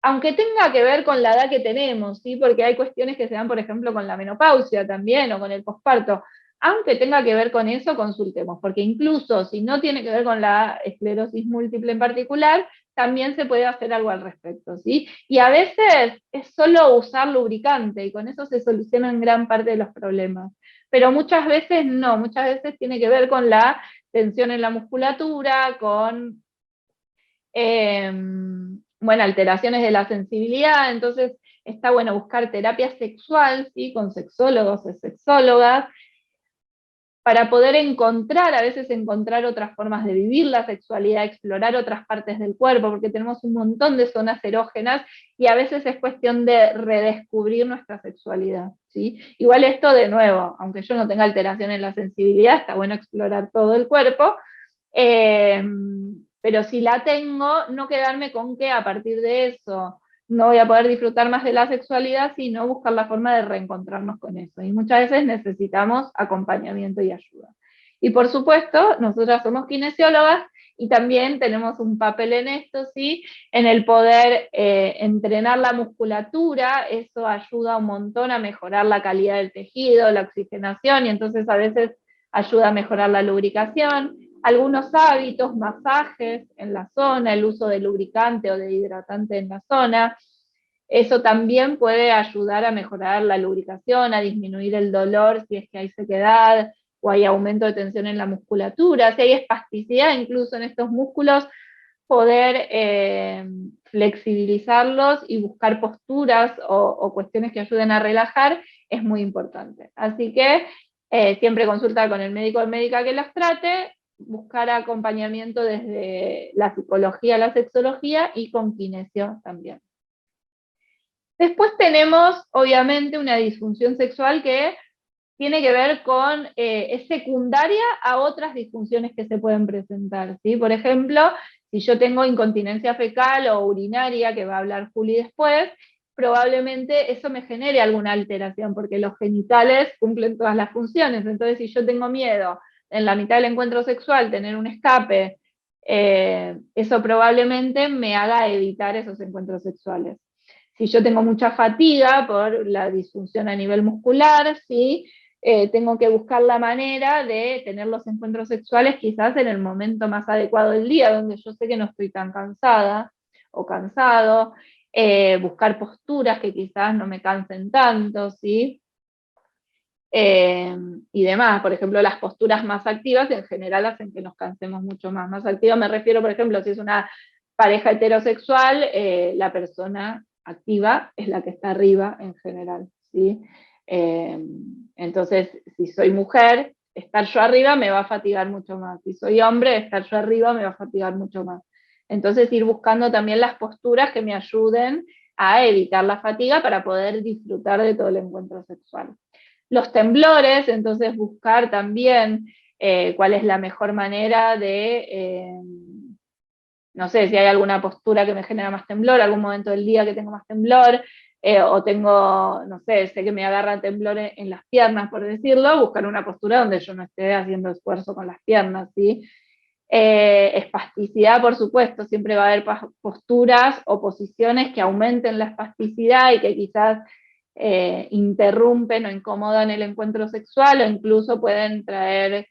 aunque tenga que ver con la edad que tenemos, ¿sí? Porque hay cuestiones que se dan, por ejemplo, con la menopausia también, o con el posparto, aunque tenga que ver con eso, consultemos, porque incluso si no tiene que ver con la esclerosis múltiple en particular, también se puede hacer algo al respecto, ¿sí? Y a veces es solo usar lubricante, y con eso se solucionan gran parte de los problemas. Pero muchas veces no, muchas veces tiene que ver con la tensión en la musculatura, con bueno, alteraciones de la sensibilidad, entonces está bueno buscar terapia sexual, ¿sí? Con sexólogos o sexólogas, para poder a veces encontrar otras formas de vivir la sexualidad, explorar otras partes del cuerpo, porque tenemos un montón de zonas erógenas y a veces es cuestión de redescubrir nuestra sexualidad, ¿sí? Igual esto, de nuevo, aunque yo no tenga alteración en la sensibilidad, está bueno explorar todo el cuerpo, pero si la tengo, no quedarme con que a partir de eso no voy a poder disfrutar más de la sexualidad, sino buscar la forma de reencontrarnos con eso. Y muchas veces necesitamos acompañamiento y ayuda. Y por supuesto, nosotras somos kinesiólogas y también tenemos un papel en esto, ¿sí? En el poder entrenar la musculatura, eso ayuda un montón a mejorar la calidad del tejido, la oxigenación, y entonces a veces ayuda a mejorar la lubricación. Algunos hábitos, masajes en la zona, el uso de lubricante o de hidratante en la zona, eso también puede ayudar a mejorar la lubricación, a disminuir el dolor si es que hay sequedad o hay aumento de tensión en la musculatura, si hay espasticidad incluso en estos músculos, poder flexibilizarlos y buscar posturas o cuestiones que ayuden a relajar es muy importante. Así que siempre consultar con el médico o médica que los trate, buscar acompañamiento desde la psicología, la sexología y con kinesio también. Después tenemos, obviamente, una disfunción sexual que tiene que ver con, es secundaria a otras disfunciones que se pueden presentar, ¿sí? Por ejemplo, si yo tengo incontinencia fecal o urinaria, que va a hablar Juli después, probablemente eso me genere alguna alteración, porque los genitales cumplen todas las funciones. Entonces, si yo tengo miedo en la mitad del encuentro sexual tener un escape, eso probablemente me haga evitar esos encuentros sexuales. Si yo tengo mucha fatiga por la disfunción a nivel muscular, ¿sí? Tengo que buscar la manera de tener los encuentros sexuales quizás en el momento más adecuado del día, donde yo sé que no estoy tan cansada o cansado, buscar posturas que quizás no me cansen tanto, ¿sí? Y demás. Por ejemplo, las posturas más activas en general hacen que nos cansemos mucho más. Más activa me refiero, por ejemplo, si es una pareja heterosexual, la persona activa es la que está arriba en general, ¿sí? Entonces, si soy mujer, estar yo arriba me va a fatigar mucho más. Si soy hombre, estar yo arriba me va a fatigar mucho más. Entonces, ir buscando también las posturas que me ayuden a evitar la fatiga para poder disfrutar de todo el encuentro sexual. Los temblores, entonces buscar también cuál es la mejor manera de, no sé, si hay alguna postura que me genera más temblor, algún momento del día que tengo más temblor, o tengo, no sé, sé que me agarra temblor en las piernas, por decirlo, buscar una postura donde yo no esté haciendo esfuerzo con las piernas, ¿sí? Espasticidad, por supuesto, siempre va a haber posturas o posiciones que aumenten la espasticidad y que quizás interrumpen o incomodan el encuentro sexual o incluso pueden traer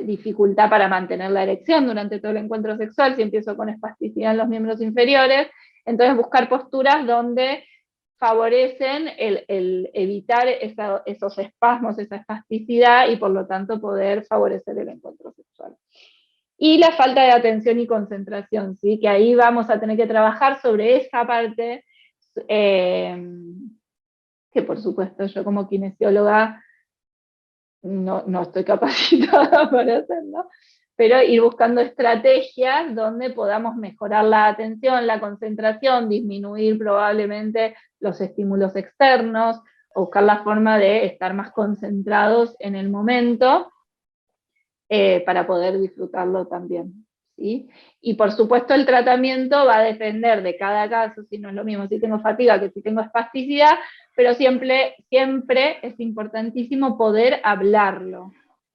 dificultad para mantener la erección durante todo el encuentro sexual, si empiezo con espasticidad en los miembros inferiores. Entonces buscar posturas donde favorecen el evitar esos espasmos, esa espasticidad y por lo tanto poder favorecer el encuentro sexual. Y la falta de atención y concentración, ¿sí? Que ahí vamos a tener que trabajar sobre esa parte, que por supuesto yo como kinesióloga no estoy capacitada para hacerlo, pero ir buscando estrategias donde podamos mejorar la atención, la concentración, disminuir probablemente los estímulos externos, o buscar la forma de estar más concentrados en el momento, para poder disfrutarlo también, ¿sí? Y por supuesto el tratamiento va a depender de cada caso, si no es lo mismo si tengo fatiga que si tengo espasticidad, pero siempre es importantísimo poder hablarlo,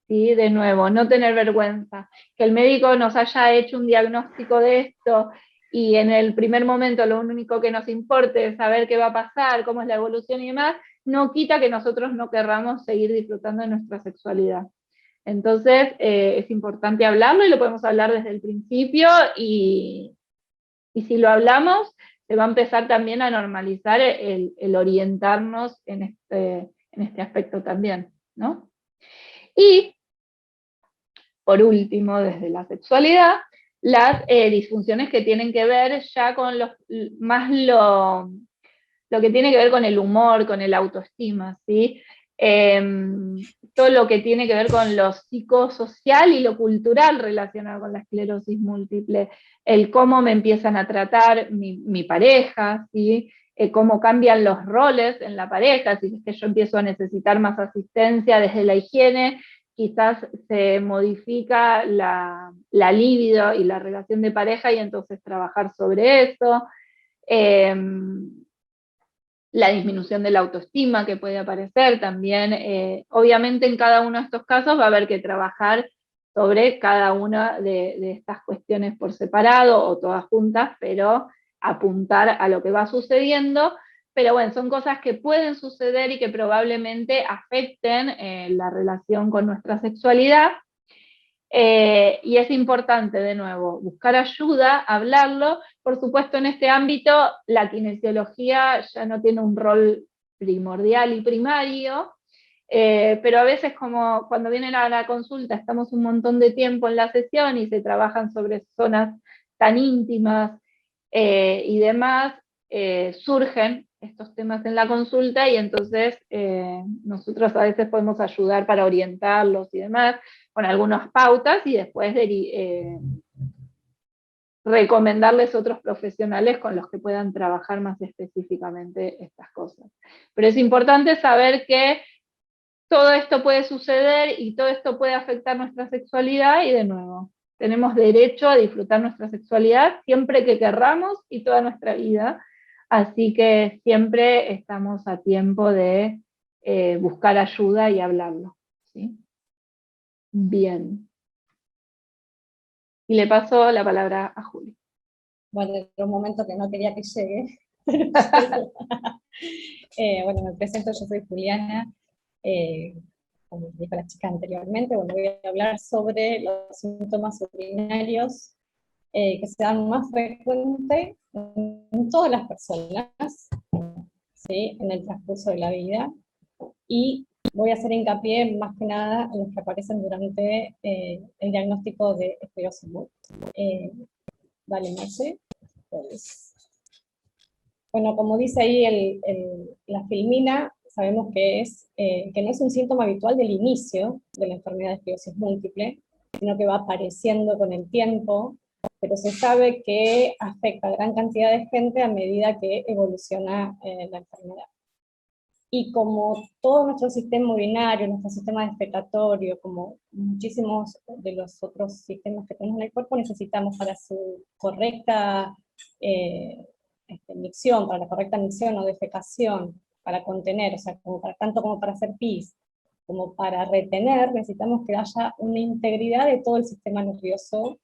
¿sí? De nuevo, no tener vergüenza, que el médico nos haya hecho un diagnóstico de esto y en el primer momento lo único que nos importe es saber qué va a pasar, cómo es la evolución y demás, no quita que nosotros no querramos seguir disfrutando de nuestra sexualidad. Entonces, es importante hablarlo y lo podemos hablar desde el principio y si lo hablamos, se va a empezar también a normalizar el orientarnos en este aspecto también, ¿no? Y, por último, desde la sexualidad, las disfunciones que tienen que ver ya con lo que tiene que ver con el humor, con el autoestima, ¿sí? Todo lo que tiene que ver con lo psicosocial y lo cultural relacionado con la esclerosis múltiple, el cómo me empiezan a tratar mi pareja, ¿sí? Cómo cambian los roles en la pareja, si es que yo empiezo a necesitar más asistencia desde la higiene, quizás se modifica la libido y la relación de pareja y entonces trabajar sobre eso. La disminución de la autoestima que puede aparecer también. Obviamente en cada uno de estos casos va a haber que trabajar sobre cada una de estas cuestiones por separado o todas juntas, pero apuntar a lo que va sucediendo. Pero bueno, son cosas que pueden suceder y que probablemente afecten la relación con nuestra sexualidad. Y es importante, de nuevo, buscar ayuda, hablarlo. Por supuesto, en este ámbito, la kinesiología ya no tiene un rol primordial y primario, pero a veces, como cuando vienen a la consulta, estamos un montón de tiempo en la sesión y se trabajan sobre zonas tan íntimas y demás, surgen estos temas en la consulta y entonces nosotros a veces podemos ayudar para orientarlos y demás, con algunas pautas y después recomendarles otros profesionales con los que puedan trabajar más específicamente estas cosas. Pero es importante saber que todo esto puede suceder y todo esto puede afectar nuestra sexualidad y de nuevo, tenemos derecho a disfrutar nuestra sexualidad siempre que querramos y toda nuestra vida. Así que siempre estamos a tiempo de buscar ayuda y hablarlo, ¿sí? Bien. Y le paso la palabra a Juli. Bueno, era un momento que no quería que llegue. Bueno, me presento, yo soy Juliana, como dijo la chica anteriormente. Bueno, voy a hablar sobre los síntomas urinarios que se dan más frecuente en todas las personas, ¿sí?, en el transcurso de la vida, y voy a hacer hincapié más que nada en los que aparecen durante el diagnóstico de esclerosis múltiple. Dale, Marce. Pues, bueno, como dice ahí la filmina, sabemos que no es un síntoma habitual del inicio de la enfermedad de esclerosis múltiple, sino que va apareciendo con el tiempo, pero se sabe que afecta a gran cantidad de gente a medida que evoluciona la enfermedad. Y como todo nuestro sistema urinario, nuestro sistema defecatorio, como muchísimos de los otros sistemas que tenemos en el cuerpo, necesitamos para su correcta micción, para la correcta micción o defecación, para contener, o sea, tanto como para hacer pis, como para retener, necesitamos que haya una integridad de todo el sistema nervioso,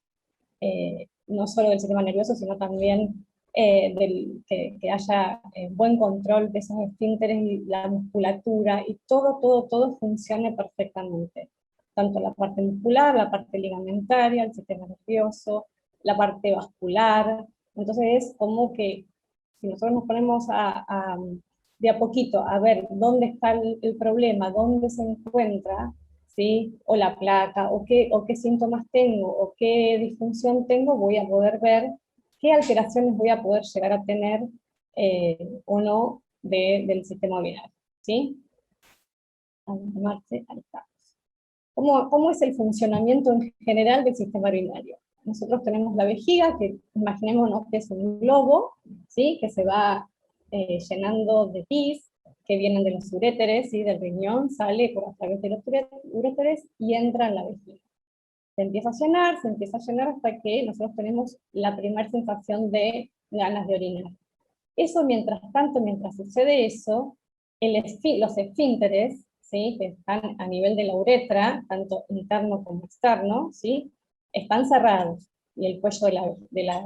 no solo del sistema nervioso, sino también que haya buen control de esos esfínteres y la musculatura, y todo funcione perfectamente. Tanto la parte muscular, la parte ligamentaria, el sistema nervioso, la parte vascular. Entonces es como que si nosotros nos ponemos de a poquito a ver dónde está el problema, dónde se encuentra, ¿sí?, o la placa, o qué síntomas tengo, o qué disfunción tengo, voy a poder ver qué alteraciones voy a poder llegar a tener o no del sistema urinario, ¿sí? Ahí está. ¿Cómo es el funcionamiento en general del sistema urinario? Nosotros tenemos la vejiga, que imaginémonos que es un globo, ¿sí?, que se va llenando de pis, que vienen de los uréteres, ¿sí?, del riñón, sale por a través de los uréteres y entra en la vejiga. Se empieza a llenar hasta que nosotros tenemos la primera sensación de ganas de orinar. Eso, mientras tanto, mientras sucede eso, los esfínteres, ¿sí?, que están a nivel de la uretra, tanto interno como externo, ¿sí?, están cerrados, y el cuello de la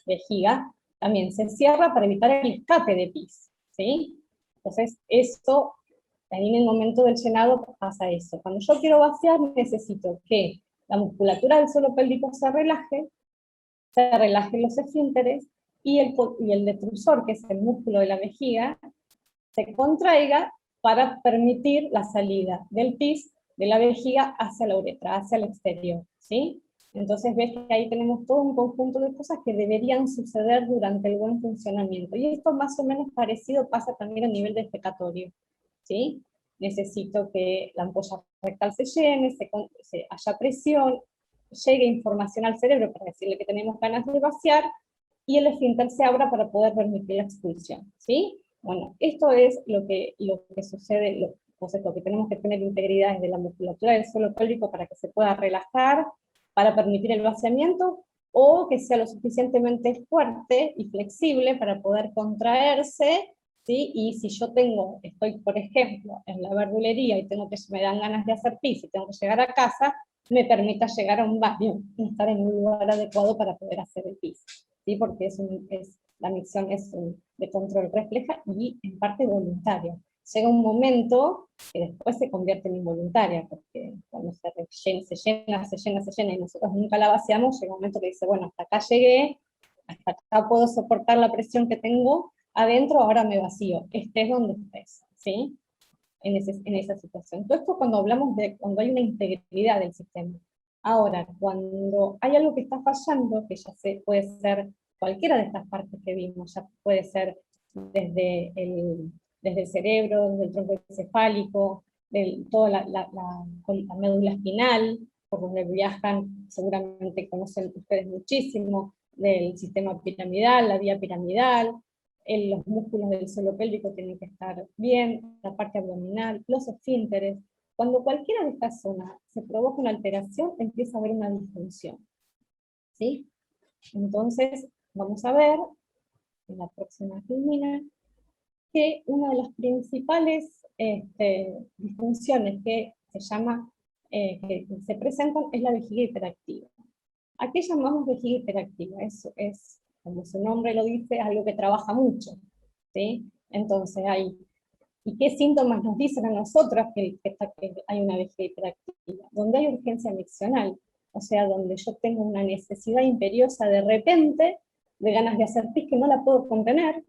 vejiga también se cierra para evitar el escape de pis, ¿sí? Entonces, esto, ahí en el momento del llenado pasa eso. Cuando yo quiero vaciar, necesito que la musculatura del suelo pélvico se relajen los esfínteres, y el detrusor, que es el músculo de la vejiga, se contraiga para permitir la salida del pis de la vejiga hacia la uretra, hacia el exterior, ¿sí? Entonces ves que ahí tenemos todo un conjunto de cosas que deberían suceder durante el buen funcionamiento. Y esto más o menos parecido pasa también a nivel defecatorio, ¿sí? Necesito que la ampolla rectal se llene, haya presión, llegue información al cerebro para decirle que tenemos ganas de vaciar, y el esfínter se abra para poder permitir la expulsión, ¿sí? Bueno, esto es lo que sucede, lo que tenemos que tener integridad desde la musculatura del suelo pélvico para que se pueda relajar, para permitir el vaciamiento, o que sea lo suficientemente fuerte y flexible para poder contraerse, ¿sí? Y si yo estoy, por ejemplo, en la verdulería y me dan ganas de hacer pis y tengo que llegar a casa, me permita llegar a un baño y estar en un lugar adecuado para poder hacer el pis, ¿sí? Porque la micción es de control refleja y en parte voluntaria. Llega un momento que después se convierte en involuntaria, porque cuando se llena, y nosotros nunca la vaciamos, llega un momento que dice, bueno, hasta acá llegué, hasta acá puedo soportar la presión que tengo adentro, ahora me vacío, estés donde estés, ¿sí? En esa situación. Todo esto cuando hablamos de cuando hay una integridad del sistema. Ahora, cuando hay algo que está fallando, que puede ser cualquiera de estas partes que vimos, ya puede ser desde el cerebro, desde el tronco encefálico, toda la médula espinal, por donde viajan, seguramente conocen ustedes muchísimo, del sistema piramidal, la vía piramidal, los músculos del suelo pélvico tienen que estar bien, la parte abdominal, los esfínteres. Cuando cualquiera de estas zonas se provoca una alteración, empieza a haber una disfunción, ¿sí? Entonces, vamos a ver, en la próxima filmina, que una de las principales disfunciones que se llama que se presentan es la vejiga hiperactiva. ¿A qué llamamos vejiga hiperactiva? Es, como su nombre lo dice, algo que trabaja mucho, ¿sí? Entonces ¿y qué síntomas nos dicen a nosotros que hay una vejiga hiperactiva? Donde hay urgencia miccional, o sea, donde yo tengo una necesidad imperiosa de repente, de ganas de hacer pis que no la puedo contener,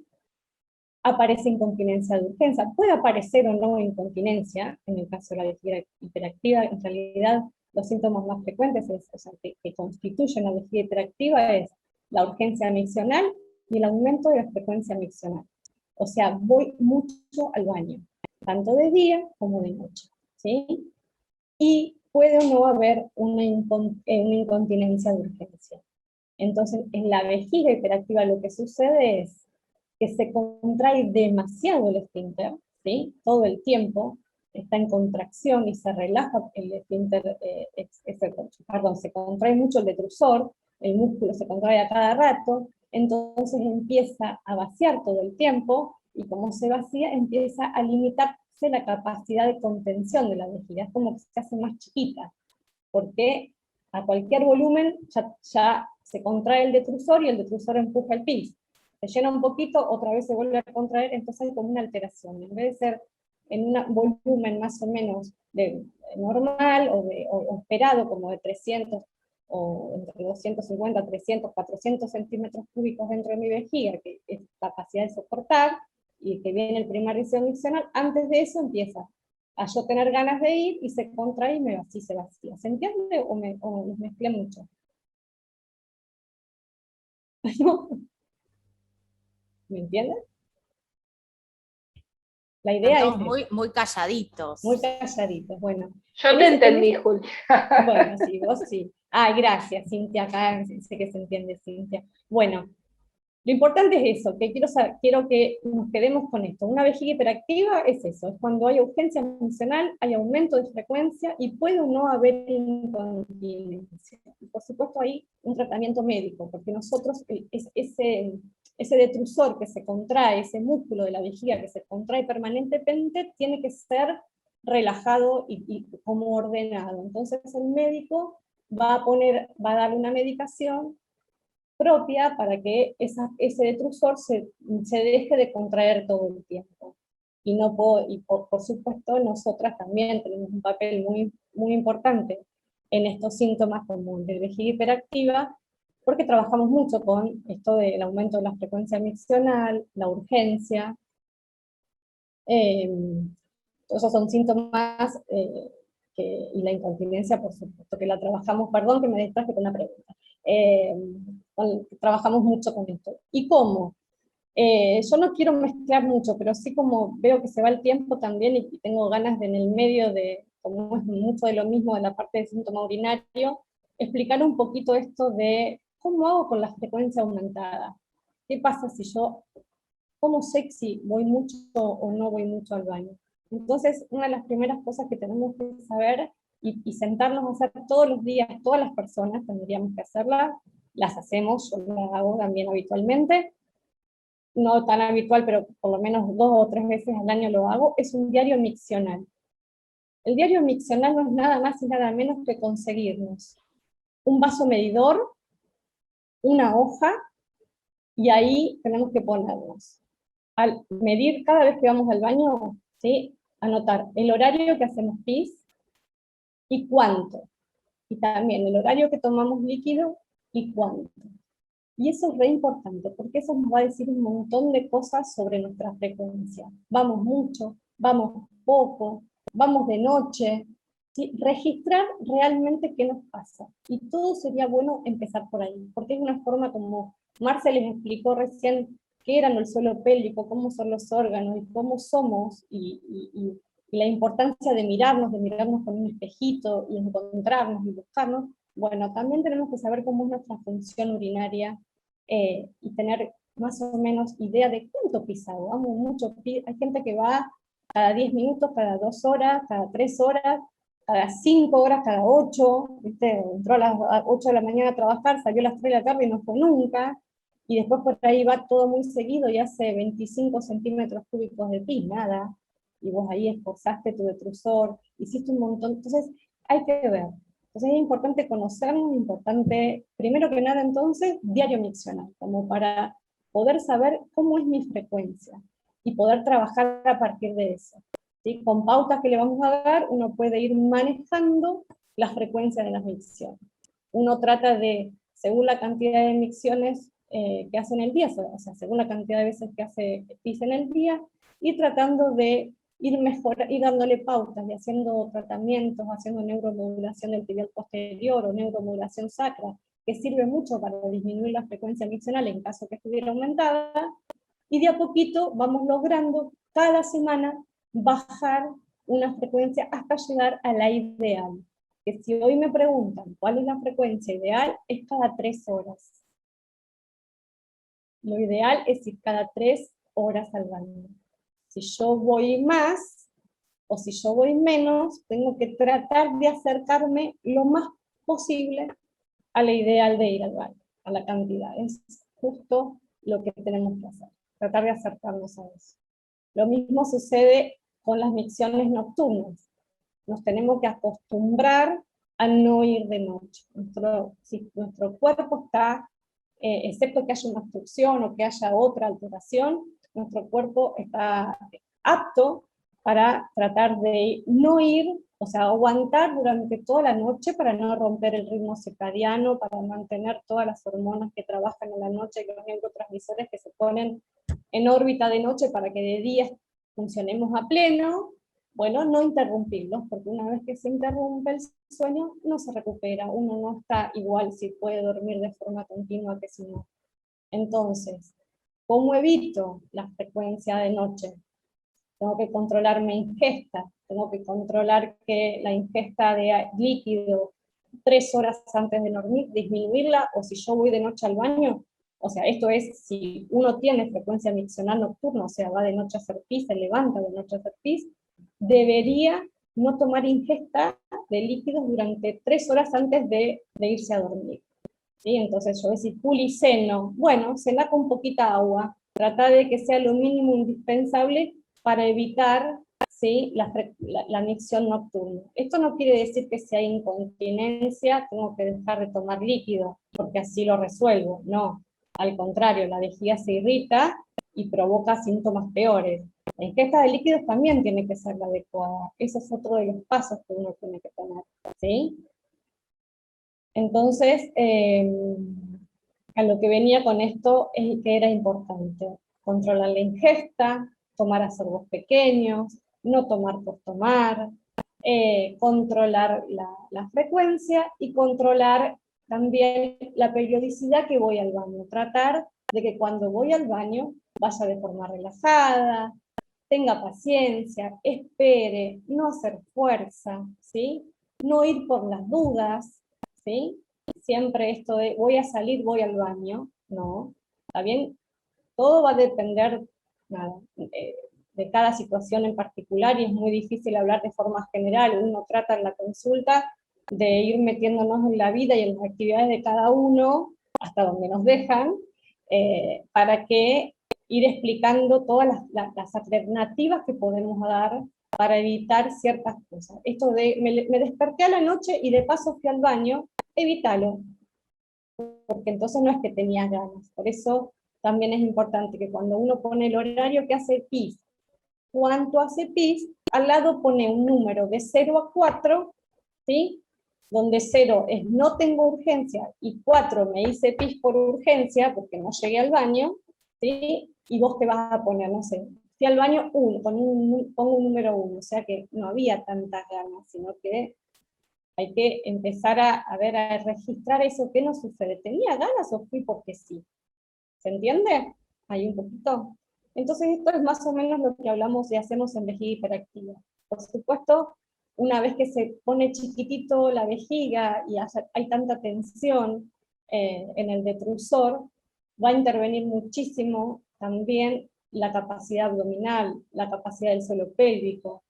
aparece incontinencia de urgencia. Puede aparecer o no incontinencia, en el caso de la vejiga hiperactiva, en realidad los síntomas más frecuentes que constituyen la vejiga hiperactiva es la urgencia miccional y el aumento de la frecuencia miccional. O sea, voy mucho al baño, tanto de día como de noche, ¿sí? Y puede o no haber una incontinencia de urgencia. Entonces, en la vejiga hiperactiva lo que sucede es que se contrae demasiado el esfínter, ¿sí? Todo el tiempo está en contracción y se relaja el esfínter, se contrae mucho el detrusor, el músculo se contrae a cada rato, entonces empieza a vaciar todo el tiempo, y como se vacía, empieza a limitarse la capacidad de contención de la vejiga, es como que se hace más chiquita, porque a cualquier volumen ya se contrae el detrusor y el detrusor empuja el pis. Se llena un poquito, otra vez se vuelve a contraer, entonces hay como una alteración. En vez de ser en un volumen más o menos normal o esperado, como de 300 o entre 250, 300, 400 centímetros cúbicos dentro de mi vejiga, que es capacidad de soportar, y que viene el primer liceo miccional, antes de eso empieza a yo tener ganas de ir y se contrae y así se vacía. ¿Se entiende o me mezclé mucho? ¿Me entienden? La idea es Estamos muy calladitos. muy calladitos, bueno. Yo te entendí, Julia. Bueno, sí, vos sí. Ay, gracias, Cintia, acá sé que se entiende, Cintia. Bueno, lo importante es eso, que quiero que nos quedemos con esto. Una vejiga hiperactiva es eso, es cuando hay urgencia funcional, hay aumento de frecuencia y puede o no haber incontinencia. Y por supuesto hay un tratamiento médico, porque nosotros ese detrusor que se contrae, ese músculo de la vejiga que se contrae permanentemente, tiene que ser relajado y como ordenado. Entonces el médico va a dar una medicación propia para que ese detrusor se deje de contraer todo el tiempo. Y por supuesto, nosotras también tenemos un papel muy, muy importante en estos síntomas como el de vejiga hiperactiva, porque trabajamos mucho con esto del aumento de la frecuencia miccional, la urgencia. Esos son síntomas, y la incontinencia, por supuesto, que la trabajamos, perdón que me distraje con una pregunta. Trabajamos mucho con esto. ¿Y cómo? Yo no quiero mezclar mucho, pero sí, como veo que se va el tiempo también y tengo ganas de, en el medio de, como es mucho de lo mismo de la parte de síntoma urinario, explicar un poquito esto de cómo hago con la frecuencia aumentada. ¿Qué pasa si yo, cómo sé si voy mucho o no voy mucho al baño? Entonces, una de las primeras cosas que tenemos que saber y sentarnos a hacer todos los días, todas las personas tendríamos que hacerlas, las hacemos, yo las hago también habitualmente, no tan habitual, pero por lo menos 2 o 3 veces al año lo hago, es un diario miccional. El diario miccional no es nada más y nada menos que conseguirnos un vaso medidor, una hoja, y ahí tenemos que ponernos. Al medir cada vez que vamos al baño, ¿sí? Anotar el horario que hacemos pis y cuánto. Y también el horario que tomamos líquido y cuánto. Y eso es re importante, porque eso nos va a decir un montón de cosas sobre nuestra frecuencia. Vamos mucho, vamos poco, vamos de noche. ¿Sí? Registrar realmente qué nos pasa. Y todo sería bueno empezar por ahí, porque es una forma como Marce les explicó recién qué era el suelo pélvico, cómo son los órganos y cómo somos, y la importancia de mirarnos con un espejito y encontrarnos y buscarnos. Bueno, también tenemos que saber cómo es nuestra función urinaria, y tener más o menos idea de cuánto pis hago. Vamos mucho, hay gente que va cada 10 minutos, cada 2 horas, cada 3 horas, cada 5 horas, cada 8, ¿viste? Entró a las 8 de la mañana a trabajar, salió a las 3 de la tarde y no fue nunca, y después por ahí va todo muy seguido y hace 25 centímetros cúbicos de pis, nada, y vos ahí esforzaste tu detrusor, hiciste un montón. Entonces, hay que ver. Entonces es importante conocernos, importante, primero que nada entonces, diario miccional, como para poder saber cómo es mi frecuencia y poder trabajar a partir de eso. ¿Sí? Con pautas que le vamos a dar, uno puede ir manejando la frecuencia de las micciones. Uno trata de, según la cantidad de micciones que hace en el día, o sea, según la cantidad de veces que hace PIS en el día, ir tratando de ir dándole pautas y haciendo tratamientos, haciendo neuromodulación del tibial posterior o neuromodulación sacra, que sirve mucho para disminuir la frecuencia miccional en caso que estuviera aumentada, y de a poquito vamos logrando cada semana bajar una frecuencia hasta llegar a la ideal. Que si hoy me preguntan cuál es la frecuencia ideal, es cada 3 horas. Lo ideal es ir cada 3 horas al baño. Si yo voy más, o si yo voy menos, tengo que tratar de acercarme lo más posible a la ideal de ir al baño, a la cantidad. Es justo lo que tenemos que hacer, tratar de acercarnos a eso. Lo mismo sucede con las micciones nocturnas. Nos tenemos que acostumbrar a no ir de noche. Si nuestro cuerpo está, excepto que haya una obstrucción o que haya otra alteración, nuestro cuerpo está apto para tratar de no ir, o sea, aguantar durante toda la noche para no romper el ritmo circadiano, para mantener todas las hormonas que trabajan en la noche, los neurotransmisores que se ponen en órbita de noche para que de día funcionemos a pleno. Bueno, no interrumpirlos, porque una vez que se interrumpe el sueño, no se recupera, uno no está igual si puede dormir de forma continua que si no. Entonces, ¿cómo evito la frecuencia de noche? Tengo que controlar mi ingesta, tengo que controlar que la ingesta de líquido 3 horas antes de dormir, disminuirla, o si yo voy de noche al baño, o sea, esto es si uno tiene frecuencia miccional nocturna, o sea, va de noche a hacer pis, se levanta de noche a hacer pis, debería no tomar ingesta de líquidos durante 3 horas antes de irse a dormir. ¿Sí? Entonces yo decir, puliceno, bueno, cena con poquita agua, trata de que sea lo mínimo indispensable para evitar, ¿sí?, la micción nocturna. Esto no quiere decir que si hay incontinencia tengo que dejar de tomar líquido, porque así lo resuelvo, no. Al contrario, la vejiga se irrita y provoca síntomas peores. La ingesta de líquidos también tiene que ser la adecuada. Ese es otro de los pasos que uno tiene que tener, ¿sí? Entonces, a lo que venía con esto es que era importante controlar la ingesta, tomar a sorbos pequeños, no tomar por tomar, controlar la frecuencia y controlar también la periodicidad que voy al baño. Tratar de que cuando voy al baño vaya de forma relajada, tenga paciencia, espere, no hacer fuerza, ¿sí? No ir por las dudas, ¿sí? Siempre esto de voy a salir, voy al baño, no, ¿está bien? Todo va a depender de cada situación en particular y es muy difícil hablar de forma general. Uno trata en la consulta de ir metiéndonos en la vida y en las actividades de cada uno hasta donde nos dejan, para que ir explicando todas las alternativas que podemos dar para evitar ciertas cosas. Esto de me desperté a la noche y de paso fui al baño, evítalo, porque entonces no es que tenías ganas. Por eso también es importante que cuando uno pone el horario que hace pis, cuánto hace pis, al lado pone un número de 0 a 4, ¿sí? Donde 0 es no tengo urgencia y 4 me hice pis por urgencia porque no llegué al baño, ¿sí? Y vos te vas a poner, no sé, fui al baño 1, pongo un número 1, o sea que no había tantas ganas, sino que hay que empezar a ver, a registrar eso, ¿qué nos sucede? ¿Tenía ganas o fui porque sí? ¿Se entiende? Ahí un poquito. Entonces esto es más o menos lo que hablamos y hacemos en vejiga hiperactiva. Por supuesto, una vez que se pone chiquitito la vejiga y hay tanta tensión en el detrusor, va a intervenir muchísimo también la capacidad abdominal, la capacidad del suelo pélvico.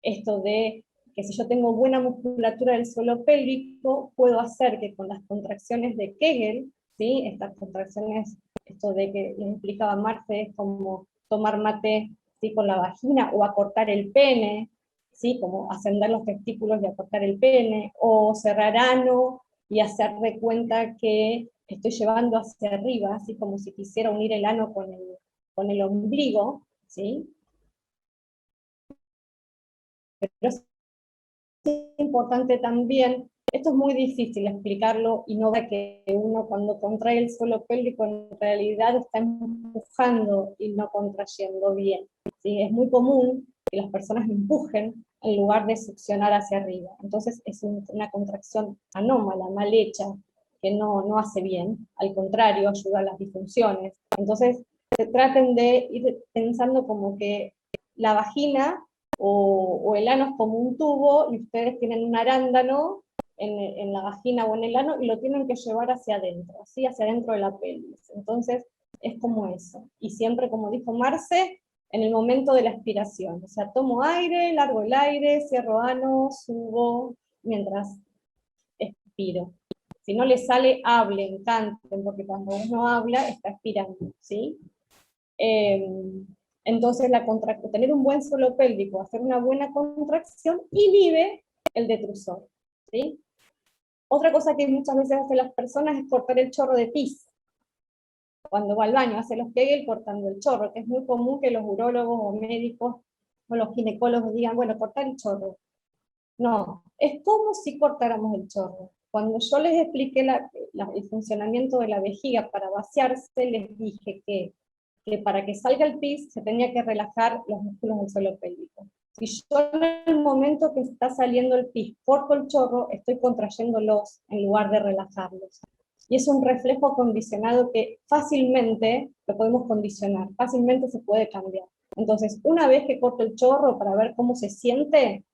Esto de que si yo tengo buena musculatura del suelo pélvico, puedo hacer que con las contracciones de Kegel, ¿sí? Estas contracciones, esto de que les explicaba Marce, es como tomar mate, ¿sí?, con la vagina, o acortar el pene, ¿sí? Como ascender los testículos y acortar el pene, o cerrar ano y hacer de cuenta que estoy llevando hacia arriba, así como si quisiera unir el ano con el ombligo, ¿sí? Pero es importante también, esto es muy difícil explicarlo y no ve que uno cuando contrae el suelo pélvico en realidad está empujando y no contrayendo bien, ¿sí? Es muy común que las personas empujen en lugar de succionar hacia arriba. Entonces es una contracción anómala, mal hecha, que no hace bien, al contrario, ayuda a las disfunciones. Entonces traten de ir pensando como que la vagina o el ano es como un tubo y ustedes tienen un arándano en la vagina o en el ano y lo tienen que llevar hacia adentro, ¿sí? Hacia adentro de la pelvis. Entonces es como eso. Y siempre, como dijo Marce, en el momento de la expiración. O sea, tomo aire, largo el aire, cierro ano, subo, mientras expiro. Si no les sale, hablen, canten, porque cuando uno habla está expirando, ¿sí? Entonces, tener un buen suelo pélvico, hacer una buena contracción, inhibe el detrusor, ¿sí? Otra cosa que muchas veces hacen las personas es cortar el chorro de pis. Cuando va al baño, hace los Kegel cortando el chorro, que es muy común que los urólogos o médicos o los ginecólogos digan, bueno, cortar el chorro. No, es como si cortáramos el chorro. Cuando yo les expliqué el funcionamiento de la vejiga para vaciarse, les dije que para que salga el pis se tenía que relajar los músculos del suelo pélvico. Si yo en el momento que está saliendo el pis corto el chorro, estoy contrayéndolos en lugar de relajarlos. Y es un reflejo condicionado que fácilmente lo podemos condicionar, fácilmente se puede cambiar. Entonces, una vez que corto el chorro para ver cómo se siente,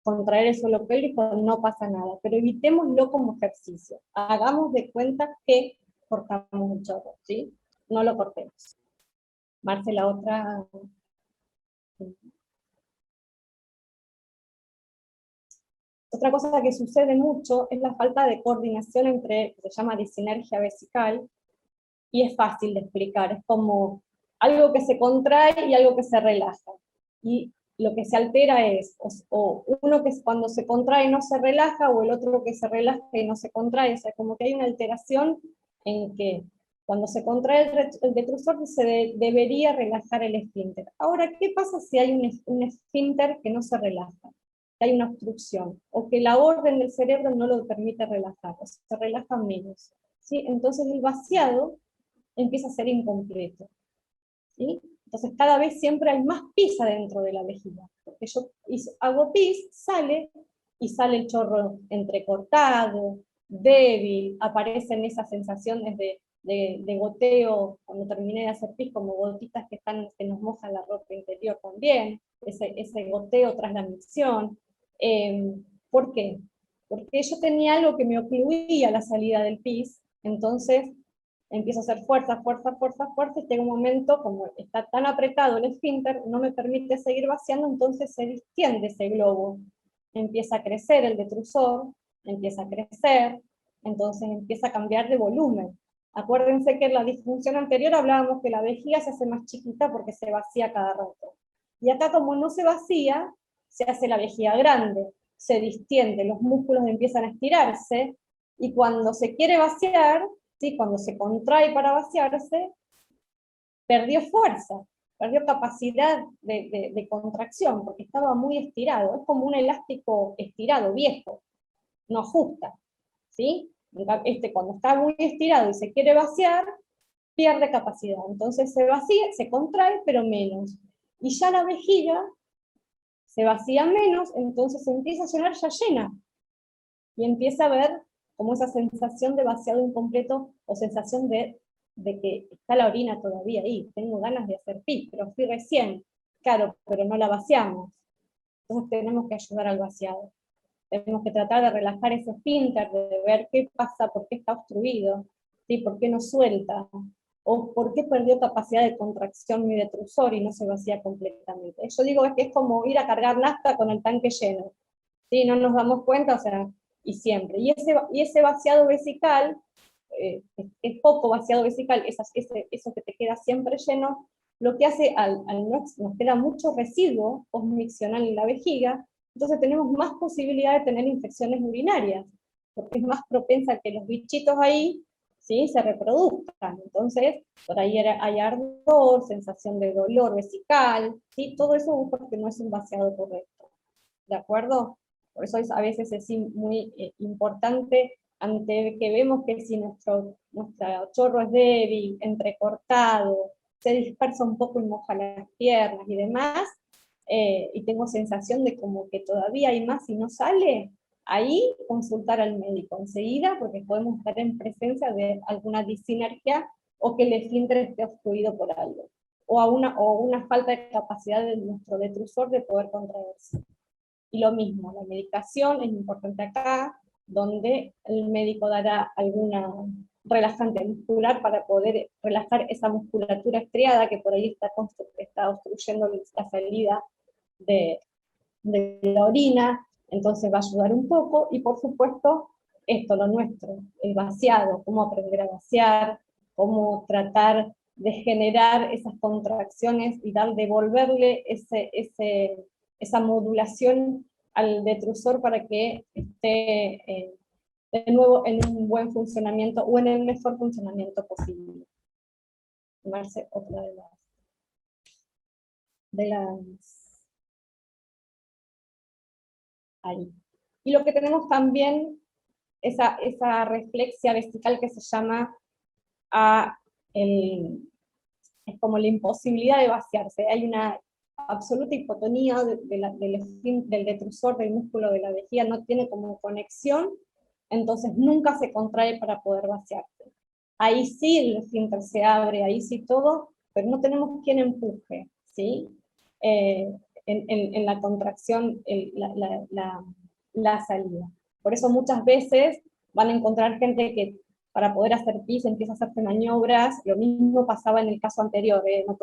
contraer el suelo pélvico no pasa nada, pero evitémoslo como ejercicio. Hagamos de cuenta que cortamos el chorro, ¿sí? No lo cortemos. Marce, la otra. Otra cosa que sucede mucho es la falta de coordinación entre, se llama disinergia vesical, y es fácil de explicar, es como algo que se contrae y algo que se relaja. Y lo que se altera es, o uno que cuando se contrae no se relaja, o el otro que se relaja y no se contrae, o sea, como que hay una alteración en que cuando se contrae el detrusor debería relajar el esfínter. Ahora, ¿qué pasa si hay un esfínter que no se relaja? Que hay una obstrucción, o que la orden del cerebro no lo permite relajar, o se relaja menos, ¿sí? Entonces el vaciado empieza a ser incompleto, ¿sí? Entonces cada vez siempre hay más pis adentro de la vejiga, porque yo hago pis, sale, y sale el chorro entrecortado, débil, aparecen esas sensaciones de goteo, cuando terminé de hacer pis, como gotitas que nos mojan la ropa interior también, ese goteo tras la micción. ¿Por qué? Porque yo tenía algo que me ocluía la salida del pis, entonces empiezo a hacer fuerza, fuerza, fuerza, fuerza, y llega un momento, como está tan apretado el esfínter, no me permite seguir vaciando, entonces se distiende ese globo. Empieza a crecer el detrusor, empieza a crecer, entonces empieza a cambiar de volumen. Acuérdense que en la disfunción anterior hablábamos que la vejiga se hace más chiquita porque se vacía cada rato. Y acá, como no se vacía, se hace la vejiga grande, se distiende, los músculos empiezan a estirarse, y cuando se quiere vaciar, ¿sí? Cuando se contrae para vaciarse, perdió fuerza, perdió capacidad de contracción, porque estaba muy estirado, es como un elástico estirado, viejo, no ajusta, ¿sí? Cuando está muy estirado y se quiere vaciar, pierde capacidad, entonces se vacía, se contrae, pero menos, y ya la vejiga se vacía menos, entonces se empieza a llenar ya llena, y empieza a ver como esa sensación de vaciado incompleto, o sensación de que está la orina todavía ahí, tengo ganas de hacer pis, pero fui recién, claro, pero no la vaciamos. Entonces tenemos que ayudar al vaciado. Tenemos que tratar de relajar ese esfínter, de ver qué pasa, por qué está obstruido, ¿sí? Por qué no suelta, o por qué perdió capacidad de contracción mi detrusor y no se vacía completamente. Yo digo que es como ir a cargar nafta con el tanque lleno, ¿sí? No nos damos cuenta, o sea, y siempre. Y ese vaciado vesical, es poco vaciado vesical, eso que te queda siempre lleno, lo que hace nos queda mucho residuo postmiccional en la vejiga, entonces tenemos más posibilidad de tener infecciones urinarias, porque es más propensa a que los bichitos ahí, ¿sí?, se reproduzcan. Entonces, por ahí hay ardor, sensación de dolor vesical, ¿sí?, todo eso porque no es un vaciado correcto. ¿De acuerdo? Por eso a veces es muy importante, ante que vemos que si nuestro chorro es débil, entrecortado, se dispersa un poco y moja las piernas y demás, y tengo sensación de como que todavía hay más y no sale, ahí consultar al médico enseguida, porque podemos estar en presencia de alguna disinergia o que el esfínter esté obstruido por algo, o una falta de capacidad de nuestro detrusor de poder contraerse. Y lo mismo, la medicación es importante acá, donde el médico dará alguna relajante muscular para poder relajar esa musculatura estriada que por ahí está obstruyendo la salida de la orina, entonces va a ayudar un poco, y por supuesto, esto, lo nuestro, el vaciado, cómo aprender a vaciar, cómo tratar de generar esas contracciones y devolverle esa modulación al detrusor para que esté de nuevo en un buen funcionamiento o en el mejor funcionamiento posible. Tomarse otra de las ahí. Y lo que tenemos también, esa reflexia vesical que se llama es como la imposibilidad de vaciarse. Hay una absoluta hipotonía del detrusor del músculo de la vejiga, no tiene como conexión, entonces nunca se contrae para poder vaciarse. Ahí sí el esfínter se abre, ahí sí todo, pero no tenemos quien empuje, ¿sí? En la contracción, la salida. Por eso muchas veces van a encontrar gente que para poder hacer pis empieza a hacerse maniobras, lo mismo pasaba en el caso anterior, no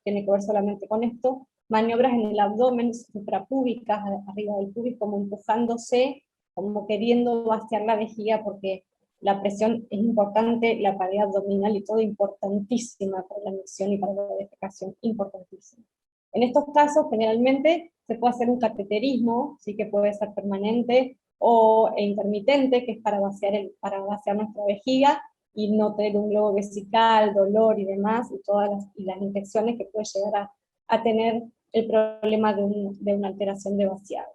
tiene que ver solamente con esto, maniobras en el abdomen suprapúbicas, arriba del pubis, como empujándose, como queriendo vaciar la vejiga, porque la presión es importante, la pared abdominal y todo importantísima para la micción y para la defecación, importantísima. En estos casos, generalmente, se puede hacer un cateterismo, sí, que puede ser permanente, o intermitente, que es para vaciar nuestra vejiga, y no tener un globo vesical, dolor y demás, y todas las infecciones que puede llegar a tener el problema de una alteración de vaciado.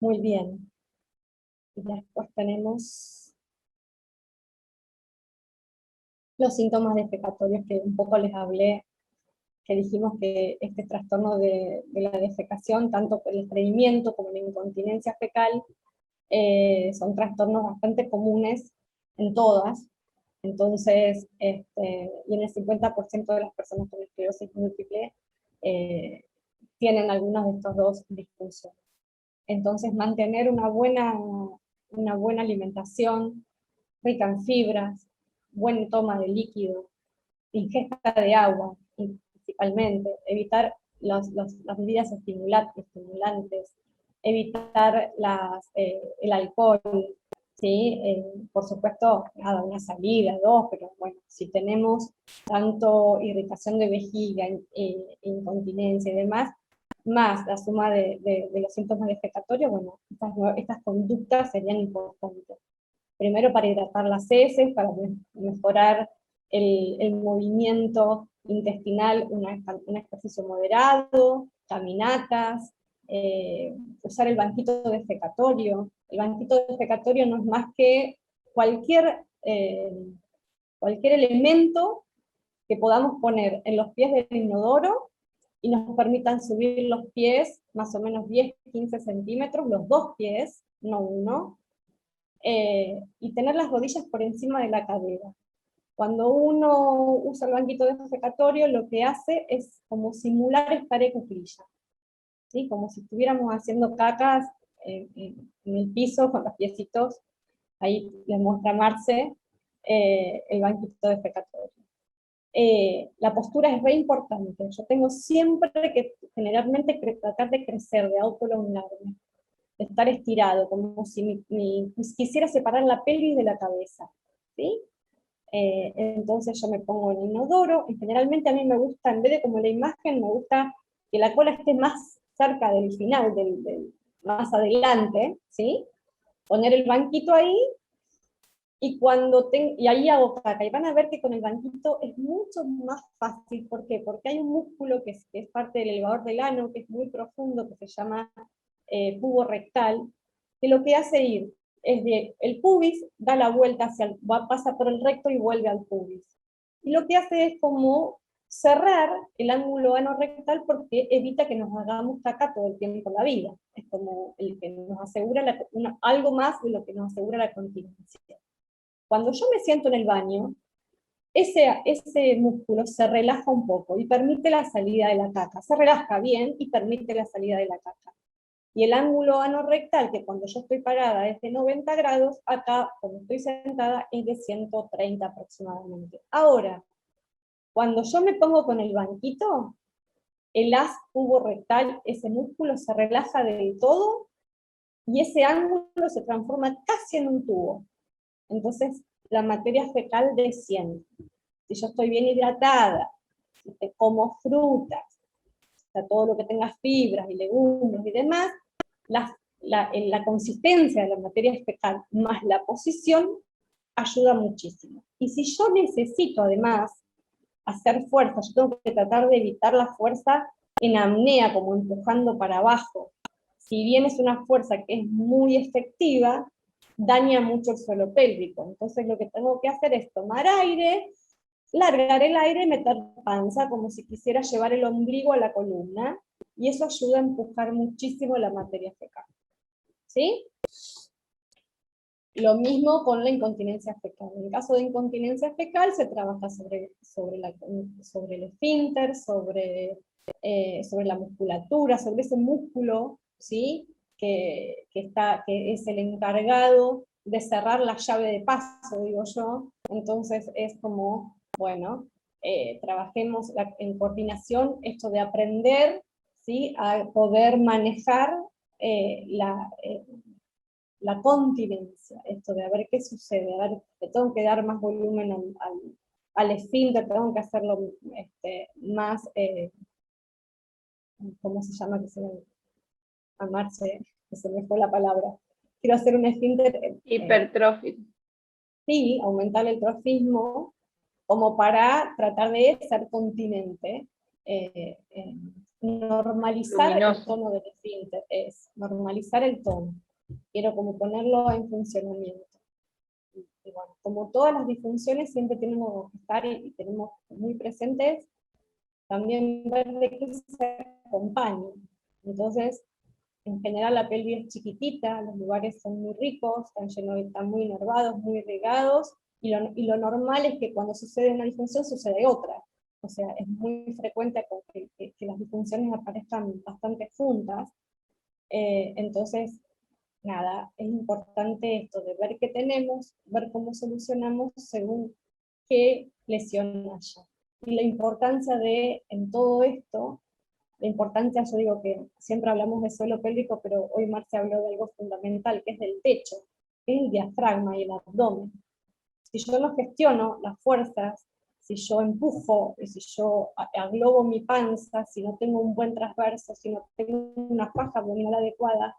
Muy bien. Y después tenemos los síntomas defecatorios que un poco les hablé, que dijimos que este trastorno de la defecación, tanto por el estreñimiento como la incontinencia fecal, son trastornos bastante comunes en todas. Entonces, y en el 50% de las personas con esclerosis múltiple tienen algunos de estos dos disfunciones. Entonces, mantener una buena alimentación, rica en fibras, buena toma de líquido, ingesta de agua, principalmente, evitar las bebidas estimulantes, evitar el alcohol, ¿sí? Por supuesto, nada, una salida, dos, pero bueno, si tenemos tanto irritación de vejiga, incontinencia y demás, más la suma de los síntomas defecatorios, bueno, estas conductas serían importantes. Primero para hidratar las heces, para mejorar el movimiento intestinal, un ejercicio moderado, caminatas, usar el banquito defecatorio. El banquito defecatorio no es más que cualquier elemento que podamos poner en los pies del inodoro y nos permitan subir los pies más o menos 10-15 centímetros, los dos pies, no uno, y tener las rodillas por encima de la cadera. Cuando uno usa el banquito defecatorio, lo que hace es como simular estar en cuclilla, ¿sí? Como si estuviéramos haciendo cacas en el piso con los piecitos. Ahí les muestra Marce el banquito defecatorio. La postura es re importante. Yo tengo siempre que generalmente tratar de crecer, de autolongarme, de estar estirado, como si quisiera separar la pelvis de la cabeza, ¿sí? Entonces yo me pongo en el inodoro, y generalmente a mí me gusta, en vez de como la imagen, me gusta que la cola esté más cerca del final, más adelante, ¿sí? Poner el banquito ahí, y ahí hago caca, y van a ver que con el banquito es mucho más fácil. ¿Por qué? Porque hay un músculo que es parte del elevador del ano, que es muy profundo, que se llama pubo rectal, que lo que hace ir es el pubis da la vuelta pasa por el recto y vuelve al pubis. Y lo que hace es como cerrar el ángulo anorrectal, porque evita que nos hagamos caca todo el tiempo en la vida. Es como el que nos asegura algo más de lo que nos asegura la continencia. Cuando yo me siento en el baño, ese músculo se relaja un poco y permite la salida de la caca. Se relaja bien y permite la salida de la caca. Y el ángulo anorrectal, que cuando yo estoy parada es de 90 grados, acá, cuando estoy sentada, es de 130 aproximadamente. Ahora, cuando yo me pongo con el banquito, el haz pubo-rectal, ese músculo se relaja del todo, y ese ángulo se transforma casi en un tubo. Entonces, la materia fecal desciende. Si yo estoy bien hidratada, si te como frutas, o sea, todo lo que tenga fibras y legumbres y demás, la consistencia de la materia fecal más la posición ayuda muchísimo. Y si yo necesito además hacer fuerza, yo tengo que tratar de evitar la fuerza en apnea, como empujando para abajo. Si bien es una fuerza que es muy efectiva, daña mucho el suelo pélvico. Entonces lo que tengo que hacer es tomar aire, largar el aire y meter panza, como si quisiera llevar el ombligo a la columna, y eso ayuda a empujar muchísimo la materia fecal. ¿Sí? Lo mismo con la incontinencia fecal. En caso de incontinencia fecal se trabaja sobre el esfínter, sobre la musculatura, sobre ese músculo, ¿sí? que es el encargado de cerrar la llave de paso, digo yo. Entonces es como, bueno, trabajemos en coordinación esto de aprender, ¿sí? A poder manejar la continencia, esto de a ver qué sucede, a ver, le tengo que dar más volumen al esfínter, tengo que hacerlo más, ¿cómo se llama? Amarse, que se me fue la palabra. Quiero hacer un esfínter... hipertrófico. Sí, aumentar el trofismo, como para tratar de ser continente. Normalizar Luminoso. el tono del esfínter, es normalizar el tono. Quiero como ponerlo en funcionamiento. Y bueno, como todas las disfunciones siempre tenemos que estar y tenemos muy presentes, también ver de qué se acompaña. Entonces, en general la pelvis es chiquitita, los lugares son muy ricos, están muy inervados, muy regados, y lo normal es que cuando sucede una disfunción sucede otra. O sea, es muy frecuente que las disfunciones aparezcan bastante juntas. Entonces, nada, es importante esto de ver qué tenemos, ver cómo solucionamos según qué lesión haya. Y la importancia en todo esto, la importancia, yo digo que siempre hablamos de suelo pélvico, pero hoy Marcia habló de algo fundamental, que es del techo, que es el diafragma y el abdomen. Si yo no gestiono las fuerzas, si yo empujo, si yo aglobo mi panza, si no tengo un buen transverso, si no tengo una faja abdominal adecuada,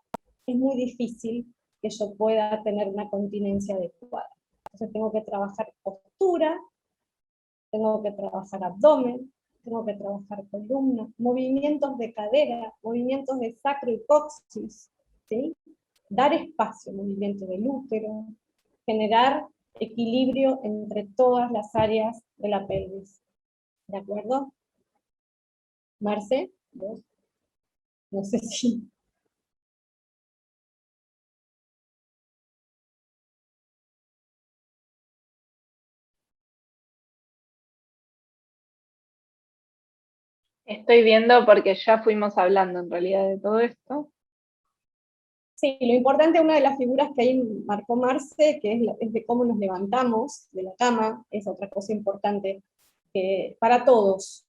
es muy difícil que yo pueda tener una continencia adecuada. Entonces tengo que trabajar postura, tengo que trabajar abdomen, tengo que trabajar columna, movimientos de cadera, movimientos de sacro y coxis, ¿sí? Dar espacio, movimiento del útero, generar equilibrio entre todas las áreas de la pelvis. ¿De acuerdo? Marce, ¿vos? No sé si... Estoy viendo porque ya fuimos hablando en realidad de todo esto. Sí, lo importante, una de las figuras que ahí marcó Marce, que es de cómo nos levantamos de la cama, es otra cosa importante para todos.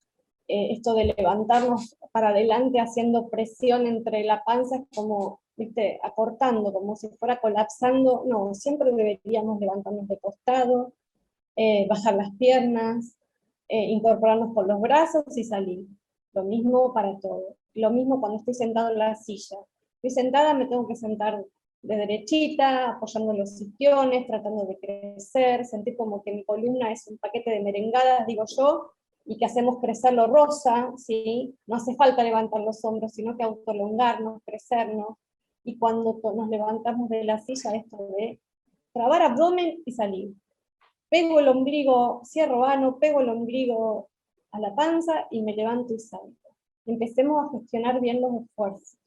Esto de levantarnos para adelante haciendo presión entre la panza, es como, ¿viste? Acortando, como si fuera colapsando. No, siempre deberíamos levantarnos de costado, bajar las piernas, incorporarnos por los brazos y salir. Lo mismo para todo. Lo mismo cuando estoy sentado en la silla. Estoy sentada, me tengo que sentar de derechita, apoyando los isquiones, tratando de crecer, sentir como que mi columna es un paquete de merengadas, digo yo, y que hacemos crecer lo rosa, ¿sí? No hace falta levantar los hombros, sino que autolongarnos, crecernos, y cuando nos levantamos de la silla, esto de trabar abdomen y salir. Pego el ombligo, cierro ano, pego el ombligo a la panza y me levanto y salto. Empecemos a gestionar bien los esfuerzos,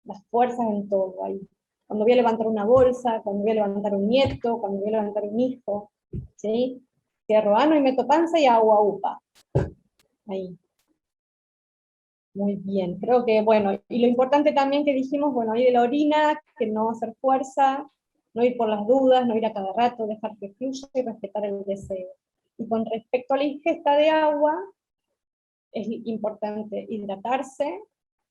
las fuerzas en todo ahí. Cuando voy a levantar una bolsa, cuando voy a levantar un nieto, cuando voy a levantar un hijo, ¿sí? Cierro ano y meto panza y agua upa. Ahí. Muy bien, creo que, bueno, y lo importante también que dijimos, bueno, ahí de la orina, que no hacer fuerza, no ir por las dudas, no ir a cada rato, dejar que fluya y respetar el deseo. Y con respecto a la ingesta de agua, es importante hidratarse,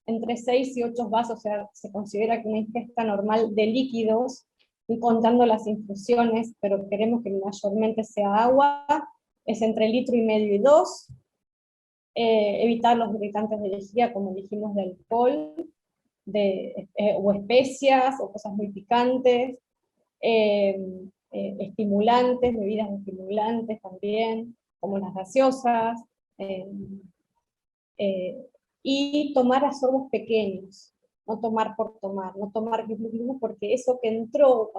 entre 6 y 8 vasos, o sea, se considera que una ingesta normal de líquidos, y contando las infusiones, pero queremos que mayormente sea agua, es entre 1,5 litros y 2. Evitar los irritantes de lejía, como dijimos, de alcohol, o especias, o cosas muy picantes, estimulantes, bebidas estimulantes también, como las gaseosas, y tomar a sorbos pequeños, no tomar por tomar, no tomar porque eso que entró,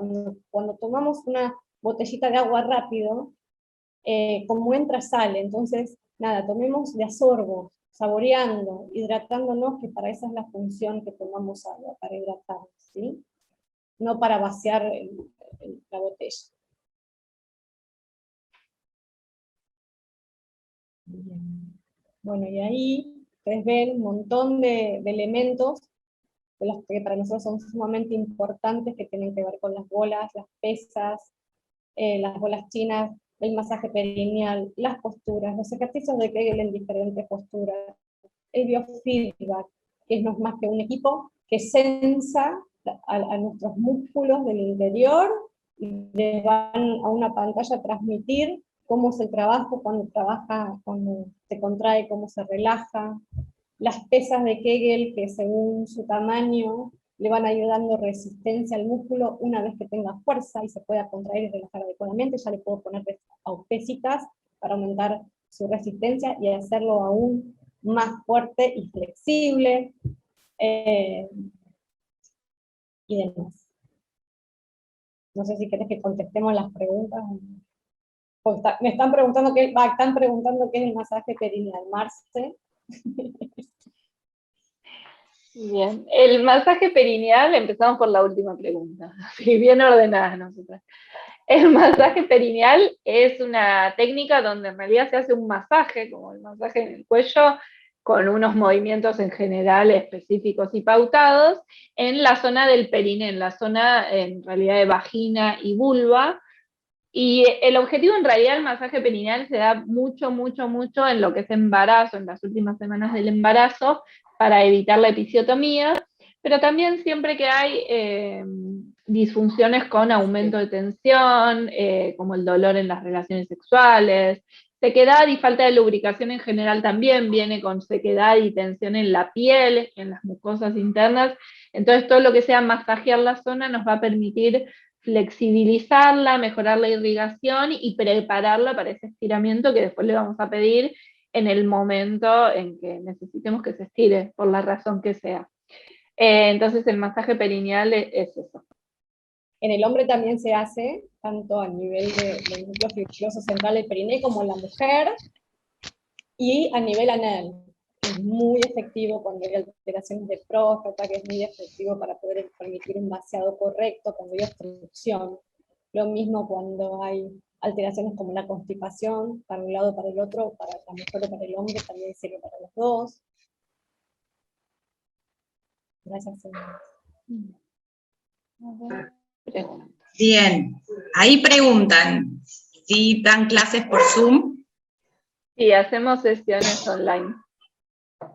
cuando tomamos una botellita de agua rápido, como entra sale, entonces nada, tomemos de a sorbos, saboreando, hidratándonos, que para esa es la función que tomamos agua, para hidratarnos, ¿sí? No para vaciar la botella. Bien. Bueno, y ahí ustedes ven un montón de elementos de los que para nosotros son sumamente importantes, que tienen que ver con las bolas, las pesas, las bolas chinas, el masaje perineal, las posturas, los ejercicios de Kegel en diferentes posturas, el biofeedback, que no es más que un equipo que sensa a nuestros músculos del interior y les van a una pantalla a transmitir cómo es el trabajo, cuando trabaja, cuando se contrae, cómo se relaja. Las pesas de Kegel, que según su tamaño le van ayudando resistencia al músculo. Una vez que tenga fuerza y se pueda contraer y relajar adecuadamente, ya le puedo poner pesitas para aumentar su resistencia y hacerlo aún más fuerte y flexible, y demás. No sé si querés que contestemos las preguntas. Me están preguntando qué es el masaje perineal. Marce. Bien, el masaje perineal, empezamos por la última pregunta, así bien ordenadas nosotras. El masaje perineal es una técnica donde en realidad se hace un masaje, como el masaje en el cuello, con unos movimientos en general específicos y pautados, en la zona del perine, en la zona en realidad de vagina y vulva. Y el objetivo en realidad del masaje perineal se da mucho, mucho, mucho en lo que es embarazo, en las últimas semanas del embarazo, para evitar la episiotomía, pero también siempre que hay disfunciones con aumento de tensión, como el dolor en las relaciones sexuales, sequedad y falta de lubricación en general también viene con sequedad y tensión en la piel, en las mucosas internas. Entonces todo lo que sea masajear la zona nos va a permitir flexibilizarla, mejorar la irrigación y prepararla para ese estiramiento que después le vamos a pedir en el momento en que necesitemos que se estire, por la razón que sea. Entonces el masaje perineal es eso. En el hombre también se hace, tanto a nivel del núcleo fibroso central del periné como en la mujer, y a nivel anal. Es muy efectivo cuando hay alteraciones de próstata, que es muy efectivo para poder permitir un vaciado correcto, cuando hay obstrucción. Lo mismo cuando hay alteraciones como la constipación, para un lado o para el otro, para la mujer o para el hombre, también sirve para los dos. Gracias, señores. Bien, ahí preguntan si dan clases por Zoom. Sí, hacemos sesiones online.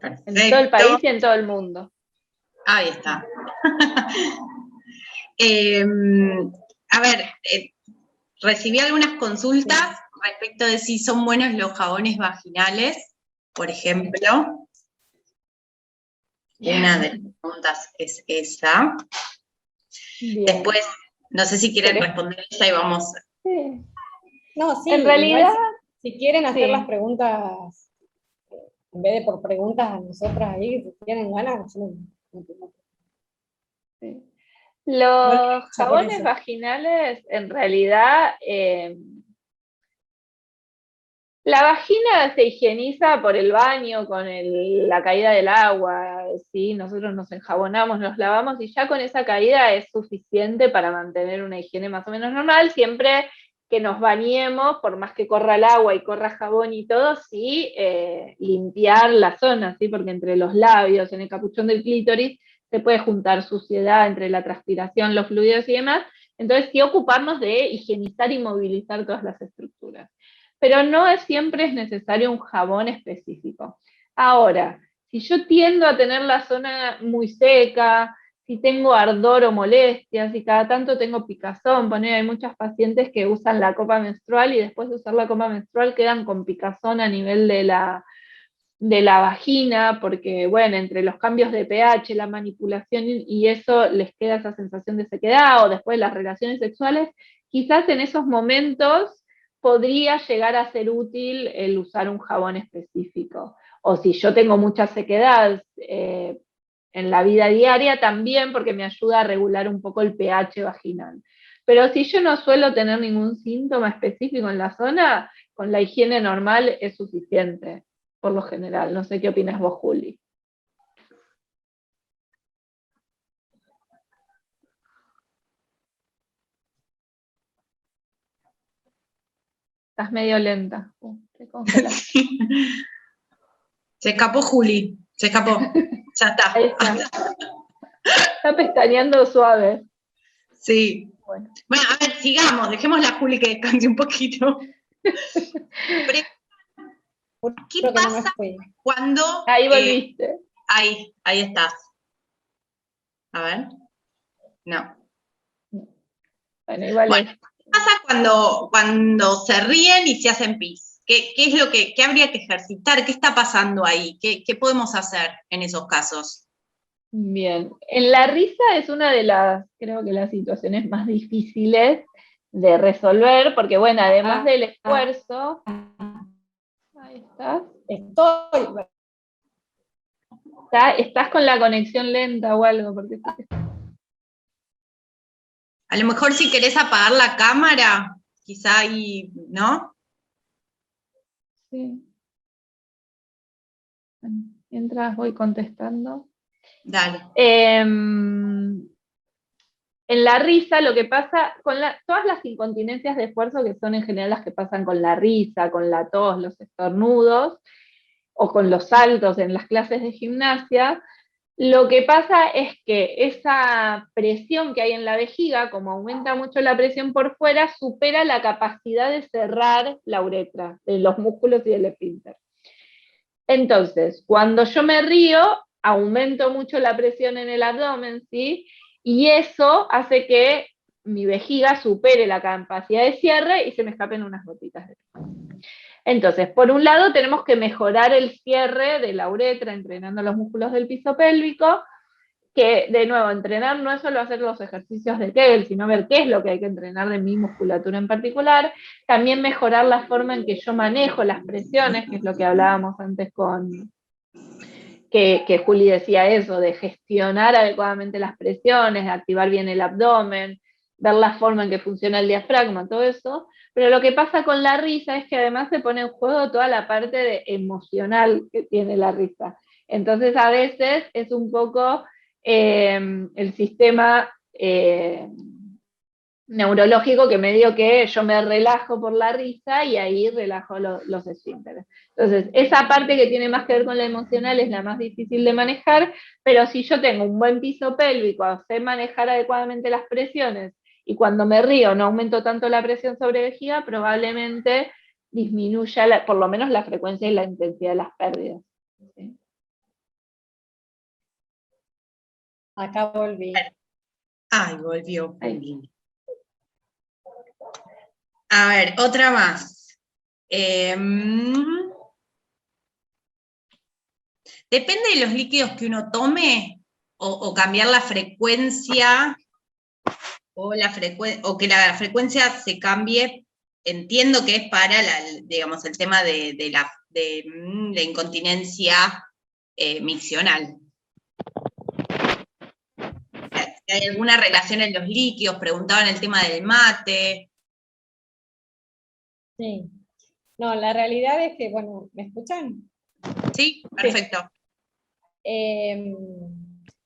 Perfecto. En todo el país y en todo el mundo. Ahí está. A ver, recibí algunas consultas respecto de si son buenos los jabones vaginales, por ejemplo. Una de las preguntas es esa. Bien. Después, no sé si quieren ¿Querés? responder esa y vamos. Sí. No, sí, En realidad, igual si quieren hacer sí. las preguntas, en vez de por preguntas a nosotras ahí, si tienen ganas, no tengo- Sí. no le Los echa por jabones eso. vaginales, en realidad, la vagina se higieniza por el baño, con la caída del agua, ¿sí? Nosotros nos enjabonamos, nos lavamos y ya con esa caída es suficiente para mantener una higiene más o menos normal, siempre que nos bañemos, por más que corra el agua y corra jabón y todo, sí, limpiar la zona, ¿sí? Porque entre los labios, en el capuchón del clítoris, se puede juntar suciedad entre la transpiración, los fluidos y demás, entonces sí ocuparnos de higienizar y movilizar todas las estructuras. Pero no siempre es necesario un jabón específico. Ahora, si yo tiendo a tener la zona muy seca, si tengo ardor o molestias, si cada tanto tengo picazón, hay muchas pacientes que usan la copa menstrual y después de usar la copa menstrual quedan con picazón a nivel de la vagina, porque bueno, entre los cambios de pH, la manipulación y eso les queda esa sensación de sequedad, o después las relaciones sexuales, quizás en esos momentos podría llegar a ser útil el usar un jabón específico. O si yo tengo mucha sequedad en la vida diaria, también porque me ayuda a regular un poco el pH vaginal. Pero si yo no suelo tener ningún síntoma específico en la zona, con la higiene normal es suficiente, por lo general. No sé qué opinas vos, Juli. Estás medio lenta. Te congelaste. Se escapó Juli, se escapó. Ya está. Ahí está. Está pestañeando suave. Sí. Bueno. Bueno, a ver, sigamos, dejemos la Juli que descanse un poquito. ¿Qué Creo que no me pasa fui. cuando... Ahí volviste. Ahí estás. A ver. No. Bueno, igual Bueno, ¿qué pasa cuando se ríen y se hacen pis? ¿Qué es lo qué habría que ejercitar? ¿Qué está pasando ahí? ¿Qué podemos hacer en esos casos? Bien. En la risa es una de creo que las situaciones más difíciles de resolver, porque bueno, además del esfuerzo, ahí estás. Estás con la conexión lenta o algo, porque A lo mejor si querés apagar la cámara, quizá ahí, ¿no? sí. Bueno, mientras voy contestando. Dale. En la risa lo que pasa con todas las incontinencias de esfuerzo, que son en general las que pasan con la risa, con la tos, los estornudos, o con los saltos en las clases de gimnasia, lo que pasa es que esa presión que hay en la vejiga, como aumenta mucho la presión por fuera, supera la capacidad de cerrar la uretra, de los músculos y del esfínter. Entonces, cuando yo me río, aumento mucho la presión en el abdomen, ¿sí? Y eso hace que mi vejiga supere la capacidad de cierre y se me escapen unas gotitas de pis. Entonces, por un lado tenemos que mejorar el cierre de la uretra entrenando los músculos del piso pélvico, que de nuevo, entrenar no es solo hacer los ejercicios de Kegel, sino ver qué es lo que hay que entrenar de mi musculatura en particular, también mejorar la forma en que yo manejo las presiones, que es lo que hablábamos antes que Juli decía eso, de gestionar adecuadamente las presiones, de activar bien el abdomen, ver la forma en que funciona el diafragma, todo eso. Pero lo que pasa con la risa es que además se pone en juego toda la parte emocional que tiene la risa. Entonces a veces es un poco el sistema neurológico que me dio que yo me relajo por la risa y ahí relajo los esfínteres. Entonces, esa parte que tiene más que ver con la emocional es la más difícil de manejar, pero si yo tengo un buen piso pélvico, sé manejar adecuadamente las presiones y cuando me río no aumento tanto la presión sobre vejiga, probablemente disminuya por lo menos la frecuencia y la intensidad de las pérdidas. ¿Sí? Acá volví. Ay, volvió. Ahí. A ver, otra más. Depende de los líquidos que uno tome, o cambiar la frecuencia, o que la frecuencia se cambie. Entiendo que es para digamos, el tema de la incontinencia miccional. ¿Hay alguna relación en los líquidos? Preguntaban el tema del mate. Sí. No, la realidad es que, bueno, ¿me escuchan? Sí, perfecto.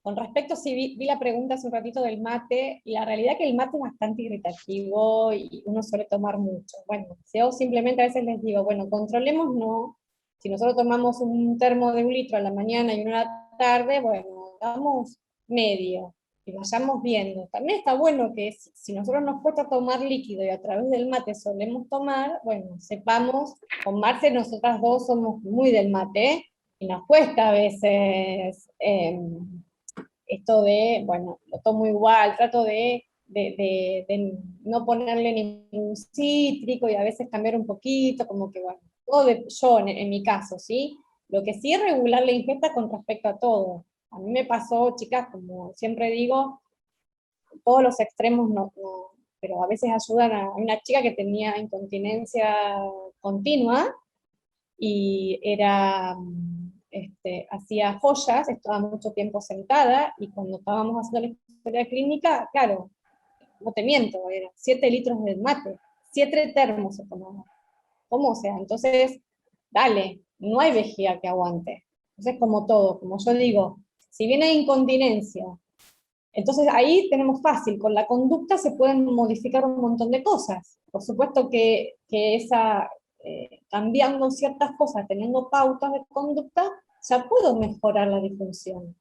Con respecto, sí, vi la pregunta hace un ratito del mate, y la realidad es que el mate es bastante irritativo y uno suele tomar mucho. Bueno, yo simplemente a veces les digo, bueno, controlemos, no. Si nosotros tomamos un termo de 1 litro a la mañana y 1 a la tarde, bueno, damos medio y vayamos viendo. También está bueno que si nosotros nos cuesta tomar líquido y a través del mate solemos tomar, bueno, sepamos, con Marce nosotras dos somos muy del mate, y nos cuesta a veces esto de, bueno, lo tomo igual, trato de no ponerle ningún cítrico y a veces cambiar un poquito, como que bueno, todo yo en mi caso, ¿sí? Lo que sí es regular la ingesta con respecto a todo. A mí me pasó, chicas, como siempre digo, todos los extremos no, pero a veces ayudan a una chica que tenía incontinencia continua y era, hacía joyas, estaba mucho tiempo sentada, y cuando estábamos haciendo la historia clínica, claro, no te miento, eran 7 litros de mate, 7 termos se tomaban. ¿Cómo? O sea, entonces, dale, no hay vejiga que aguante. Entonces, como todo, como yo digo, si bien hay incontinencia, entonces ahí tenemos fácil, con la conducta se pueden modificar un montón de cosas. Por supuesto que cambiando ciertas cosas, teniendo pautas de conducta, ya puedo mejorar la disfunción.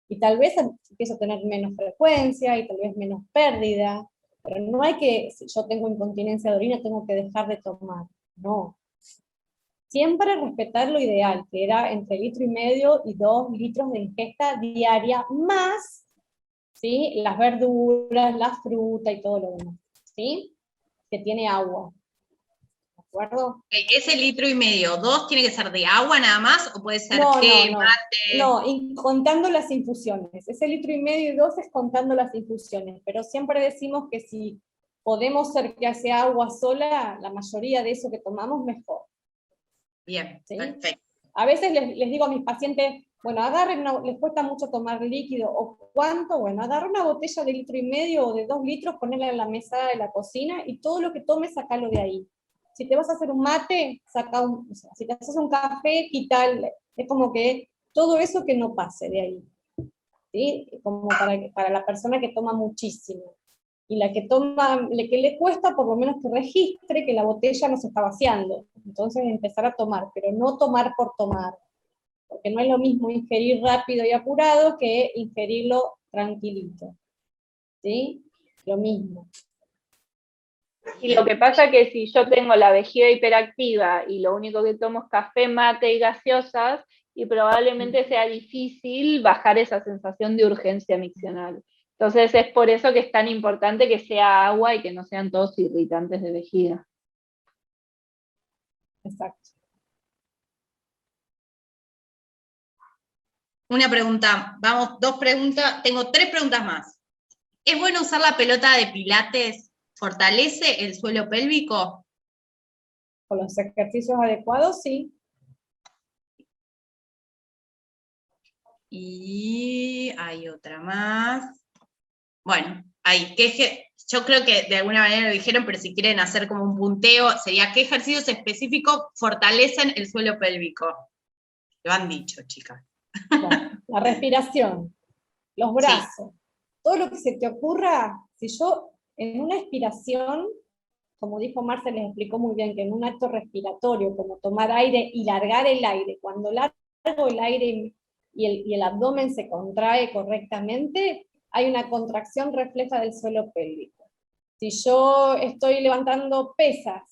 Y tal vez empiezo a tener menos frecuencia y tal vez menos pérdida, pero no hay que, si yo tengo incontinencia de orina, tengo que dejar de tomar. No. Siempre respetar lo ideal, que era entre 1,5 litros y 2 litros de ingesta diaria, más, ¿sí?, las verduras, la fruta y todo lo demás, ¿sí?, que tiene agua. ¿De acuerdo? ¿Ese 1,5 litros, 2 tiene que ser de agua nada más, o puede ser mate? No, contando las infusiones. Ese 1,5 litros y 2 es contando las infusiones, pero siempre decimos que si podemos ser que hace agua sola, la mayoría de eso que tomamos, mejor. Bien, ¿Sí? perfecto. A veces les digo a mis pacientes, bueno, agarren, les cuesta mucho tomar líquido, o cuánto, bueno, agarra una botella de 1,5 litros o de 2 litros, ponela en la mesa de la cocina, y todo lo que tomes, sacalo de ahí. Si te vas a hacer un mate, o sea, si te haces un café, quitale. Es como que todo eso que no pase de ahí. ¿Sí? Como para la persona que toma muchísimo. Y la que toma, que le cuesta, por lo menos que registre que la botella no se está vaciando. Entonces empezar a tomar, pero no tomar por tomar. Porque no es lo mismo ingerir rápido y apurado que ingerirlo tranquilito. ¿Sí? Lo mismo. Y lo que pasa es que si yo tengo la vejiga hiperactiva y lo único que tomo es café, mate y gaseosas, y probablemente sea difícil bajar esa sensación de urgencia miccional. Entonces es por eso que es tan importante que sea agua y que no sean todos irritantes de vejiga. Exacto. Una pregunta, vamos, 2 preguntas, tengo 3 preguntas más. ¿Es bueno usar la pelota de pilates? ¿Fortalece el suelo pélvico? Con los ejercicios adecuados, sí. Y hay otra más. Bueno, ahí, yo creo que de alguna manera lo dijeron, pero si quieren hacer como un punteo, sería ¿qué ejercicios específicos fortalecen el suelo pélvico? Lo han dicho, chicas. Bueno, la respiración, los brazos, todo lo que se te ocurra. Si yo en una expiración, como dijo Marce, les explicó muy bien, que en un acto respiratorio, como tomar aire y largar el aire, cuando largo el aire y el abdomen se contrae correctamente, hay una contracción refleja del suelo pélvico. Si yo estoy levantando pesas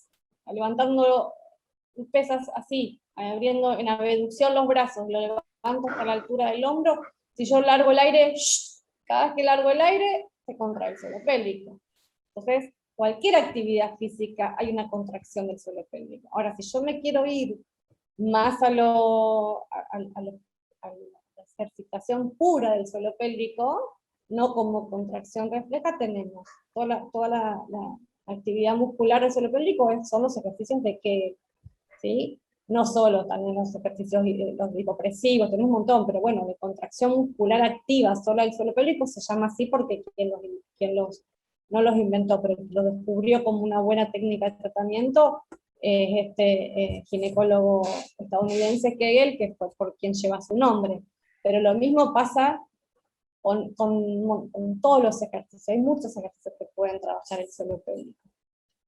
así, abriendo en abducción los brazos, lo levanto hasta la altura del hombro, si yo largo el aire, cada vez que largo el aire, se contrae el suelo pélvico. Entonces, cualquier actividad física hay una contracción del suelo pélvico. Ahora, si yo me quiero ir más a la ejercitación pura del suelo pélvico, no como contracción refleja, tenemos toda la actividad muscular del suelo pélvico, son los ejercicios de Kegel, ¿sí? No solo, también los ejercicios los hipopresivos, tenemos un montón, pero bueno, de contracción muscular activa solo del suelo pélvico se llama así porque no los inventó, pero lo descubrió como una buena técnica de tratamiento, es este ginecólogo estadounidense Kegel, que fue por quien lleva su nombre. Pero lo mismo pasa con todos los ejercicios. Hay muchos ejercicios que pueden trabajar el suelo pélvico.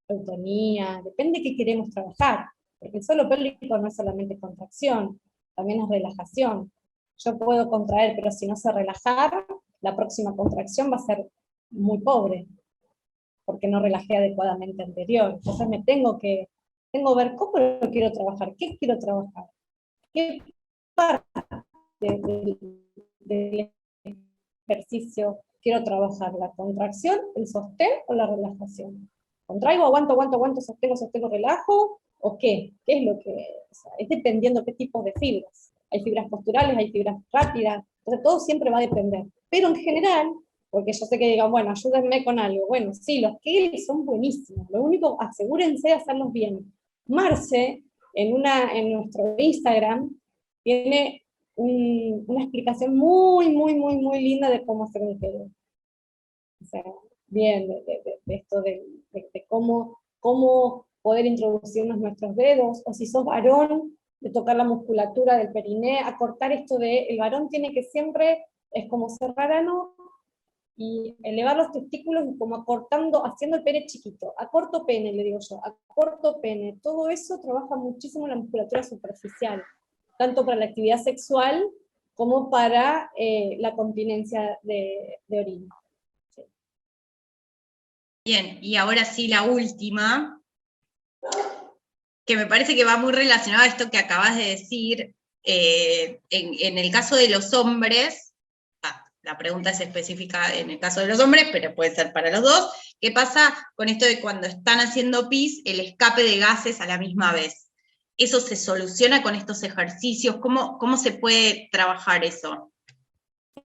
Eutonía, depende de qué queremos trabajar. Porque el suelo pélvico no es solamente contracción, también es relajación. Yo puedo contraer, pero si no sé relajar, la próxima contracción va a ser muy pobre, porque no relajé adecuadamente anterior. Entonces tengo que ver cómo lo quiero trabajar, qué quiero trabajar, qué parte del ejercicio quiero trabajar, la contracción, el sostén o la relajación. Contraigo, aguanto, sostengo, relajo, o qué es lo que, o sea, es dependiendo qué tipo de fibras. Hay fibras posturales, hay fibras rápidas, entonces todo siempre va a depender. Pero en general, porque yo sé que digan, bueno, ayúdenme con algo. Bueno, sí, los Kegel son buenísimos, lo único, asegúrense de hacerlos bien. Marce, en nuestro Instagram, tiene una explicación muy linda de cómo hacer un Kegel. O sea, bien, de esto de cómo poder introducirnos nuestros dedos, o si sos varón, de tocar la musculatura del periné, acortar esto el varón tiene que siempre, es como cerrar ano, y elevar los testículos y como acortando, haciendo el pene chiquito, acorto pene, le digo yo, acorto pene, todo eso trabaja muchísimo la musculatura superficial, tanto para la actividad sexual como para la continencia de orina. Sí. Bien, y ahora sí la última, que me parece que va muy relacionado a esto que acabas de decir, en el caso de los hombres, la pregunta es específica en el caso de los hombres, pero puede ser para los dos. ¿Qué pasa con esto de cuando están haciendo pis, el escape de gases a la misma vez? ¿Eso se soluciona con estos ejercicios? ¿Cómo se puede trabajar eso?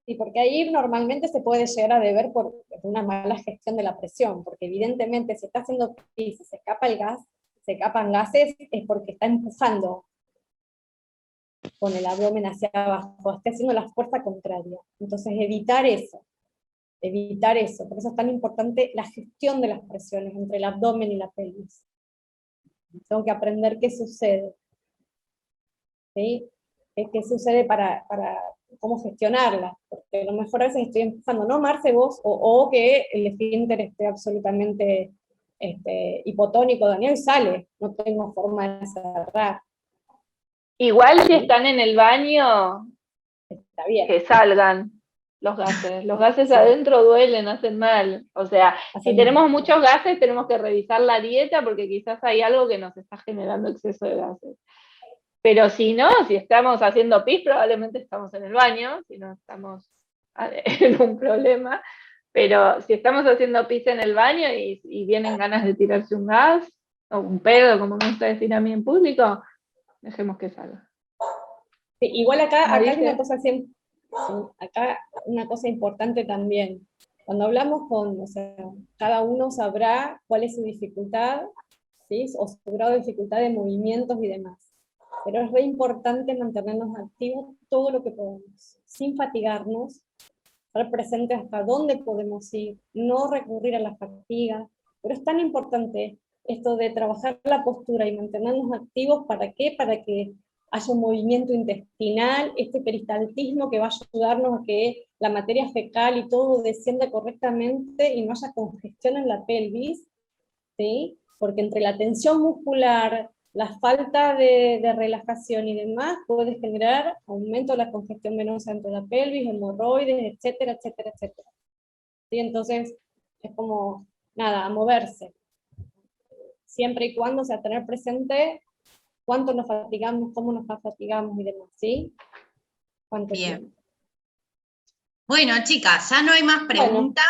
Sí, porque ahí normalmente se puede llegar a deber por una mala gestión de la presión, porque evidentemente si está haciendo pis y se escapa el gas, se escapan gases, es porque está empujando con el abdomen hacia abajo, está haciendo la fuerza contraria. Entonces evitar eso, por eso es tan importante la gestión de las presiones entre el abdomen y la pelvis. Tengo que aprender qué sucede, ¿sí? ¿Qué sucede para cómo gestionarla? Porque a lo mejor a veces estoy empujando, no Marce vos, o que el esfínter esté absolutamente hipotónico, Daniel sale, no tengo forma de cerrar. Igual si están en el baño, está bien, que salgan los gases. Los gases sí. Adentro duelen, hacen mal. O sea, si tenemos muchos gases, tenemos que revisar la dieta porque quizás hay algo que nos está generando exceso de gases. Pero si no, si estamos haciendo pis, probablemente estamos en el baño, si no estamos en un problema. Pero si estamos haciendo pis en el baño y vienen ganas de tirarse un gas, o un pedo, como me gusta decir a mí en público, dejemos que salga. Sí, igual acá hay una cosa siempre, acá una cosa importante también. Cuando hablamos o sea, cada uno sabrá cuál es su dificultad, ¿sí? O su grado de dificultad de movimientos y demás. Pero es re importante mantenernos activos todo lo que podemos, sin fatigarnos, estar presentes hasta dónde podemos ir, no recurrir a la fatiga. Pero es tan importante esto de trabajar la postura y mantenernos activos, ¿para qué? Para que haya un movimiento intestinal, este peristaltismo que va a ayudarnos a que la materia fecal y todo descienda correctamente y no haya congestión en la pelvis, ¿sí? Porque entre la tensión muscular, la falta de relajación y demás, puede generar aumento de la congestión venosa dentro de la pelvis, hemorroides, etcétera, etcétera, etcétera. ¿Sí? Entonces, es como, nada, a moverse. Siempre y cuando, o sea, tener presente cuánto nos fatigamos, cómo nos fatigamos y demás, ¿sí? ¿Cuánto Bien. tiempo? Bueno, chicas, ya no hay más preguntas.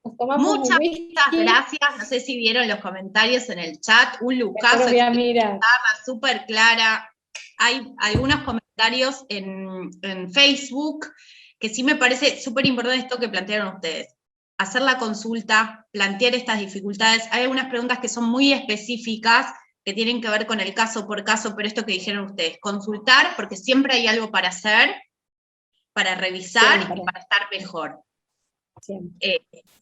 Nos tomamos un Muchas whisky. gracias. No sé si vieron los comentarios en el chat. Un lucaso, Mira. súper clara. Hay algunos comentarios en Facebook que sí me parece súper importante esto que plantearon ustedes. Hacer la consulta, plantear estas dificultades. Hay algunas preguntas que son muy específicas, que tienen que ver con el caso por caso, pero esto que dijeron ustedes, consultar, porque siempre hay algo para hacer, para revisar Siempre. y para estar mejor.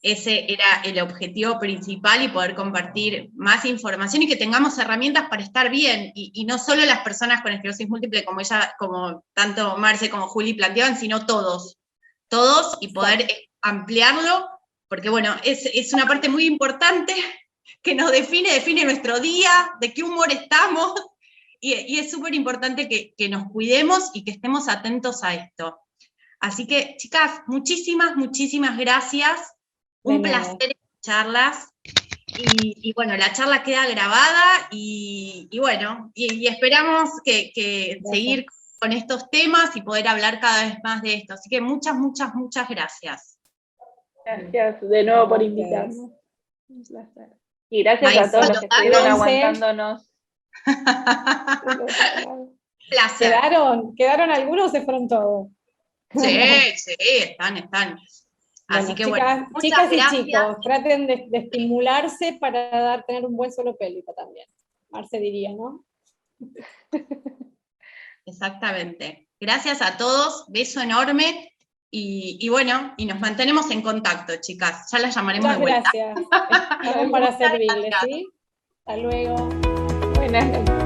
Ese era el objetivo principal, y poder compartir más información y que tengamos herramientas para estar bien, y no solo las personas con esclerosis múltiple, como tanto Marce como Juli planteaban, sino todos, y poder ampliarlo, porque bueno, es una parte muy importante que nos define nuestro día, de qué humor estamos, y es súper importante que nos cuidemos y que estemos atentos a esto. Así que, chicas, muchísimas gracias. Un placer escucharlas. Y bueno, la charla queda grabada y bueno, y esperamos que seguir con estos temas y poder hablar cada vez más de esto. Así que muchas gracias. Gracias de nuevo por invitarnos. Un placer. Y gracias a todos los que estuvieron aguantándonos. Placer. ¿Quedaron algunos o se fueron todos? Sí, están. Así que bueno, chicas y chicos, traten de estimularse para tener un buen suelo pélvico también. Marce diría, ¿no? Exactamente. Gracias a todos, beso enorme, y bueno, y nos mantenemos en contacto, chicas. Ya las llamaremos de vuelta. Gracias. Estamos para servirles, ¿sí? Hasta luego. Buenas noches.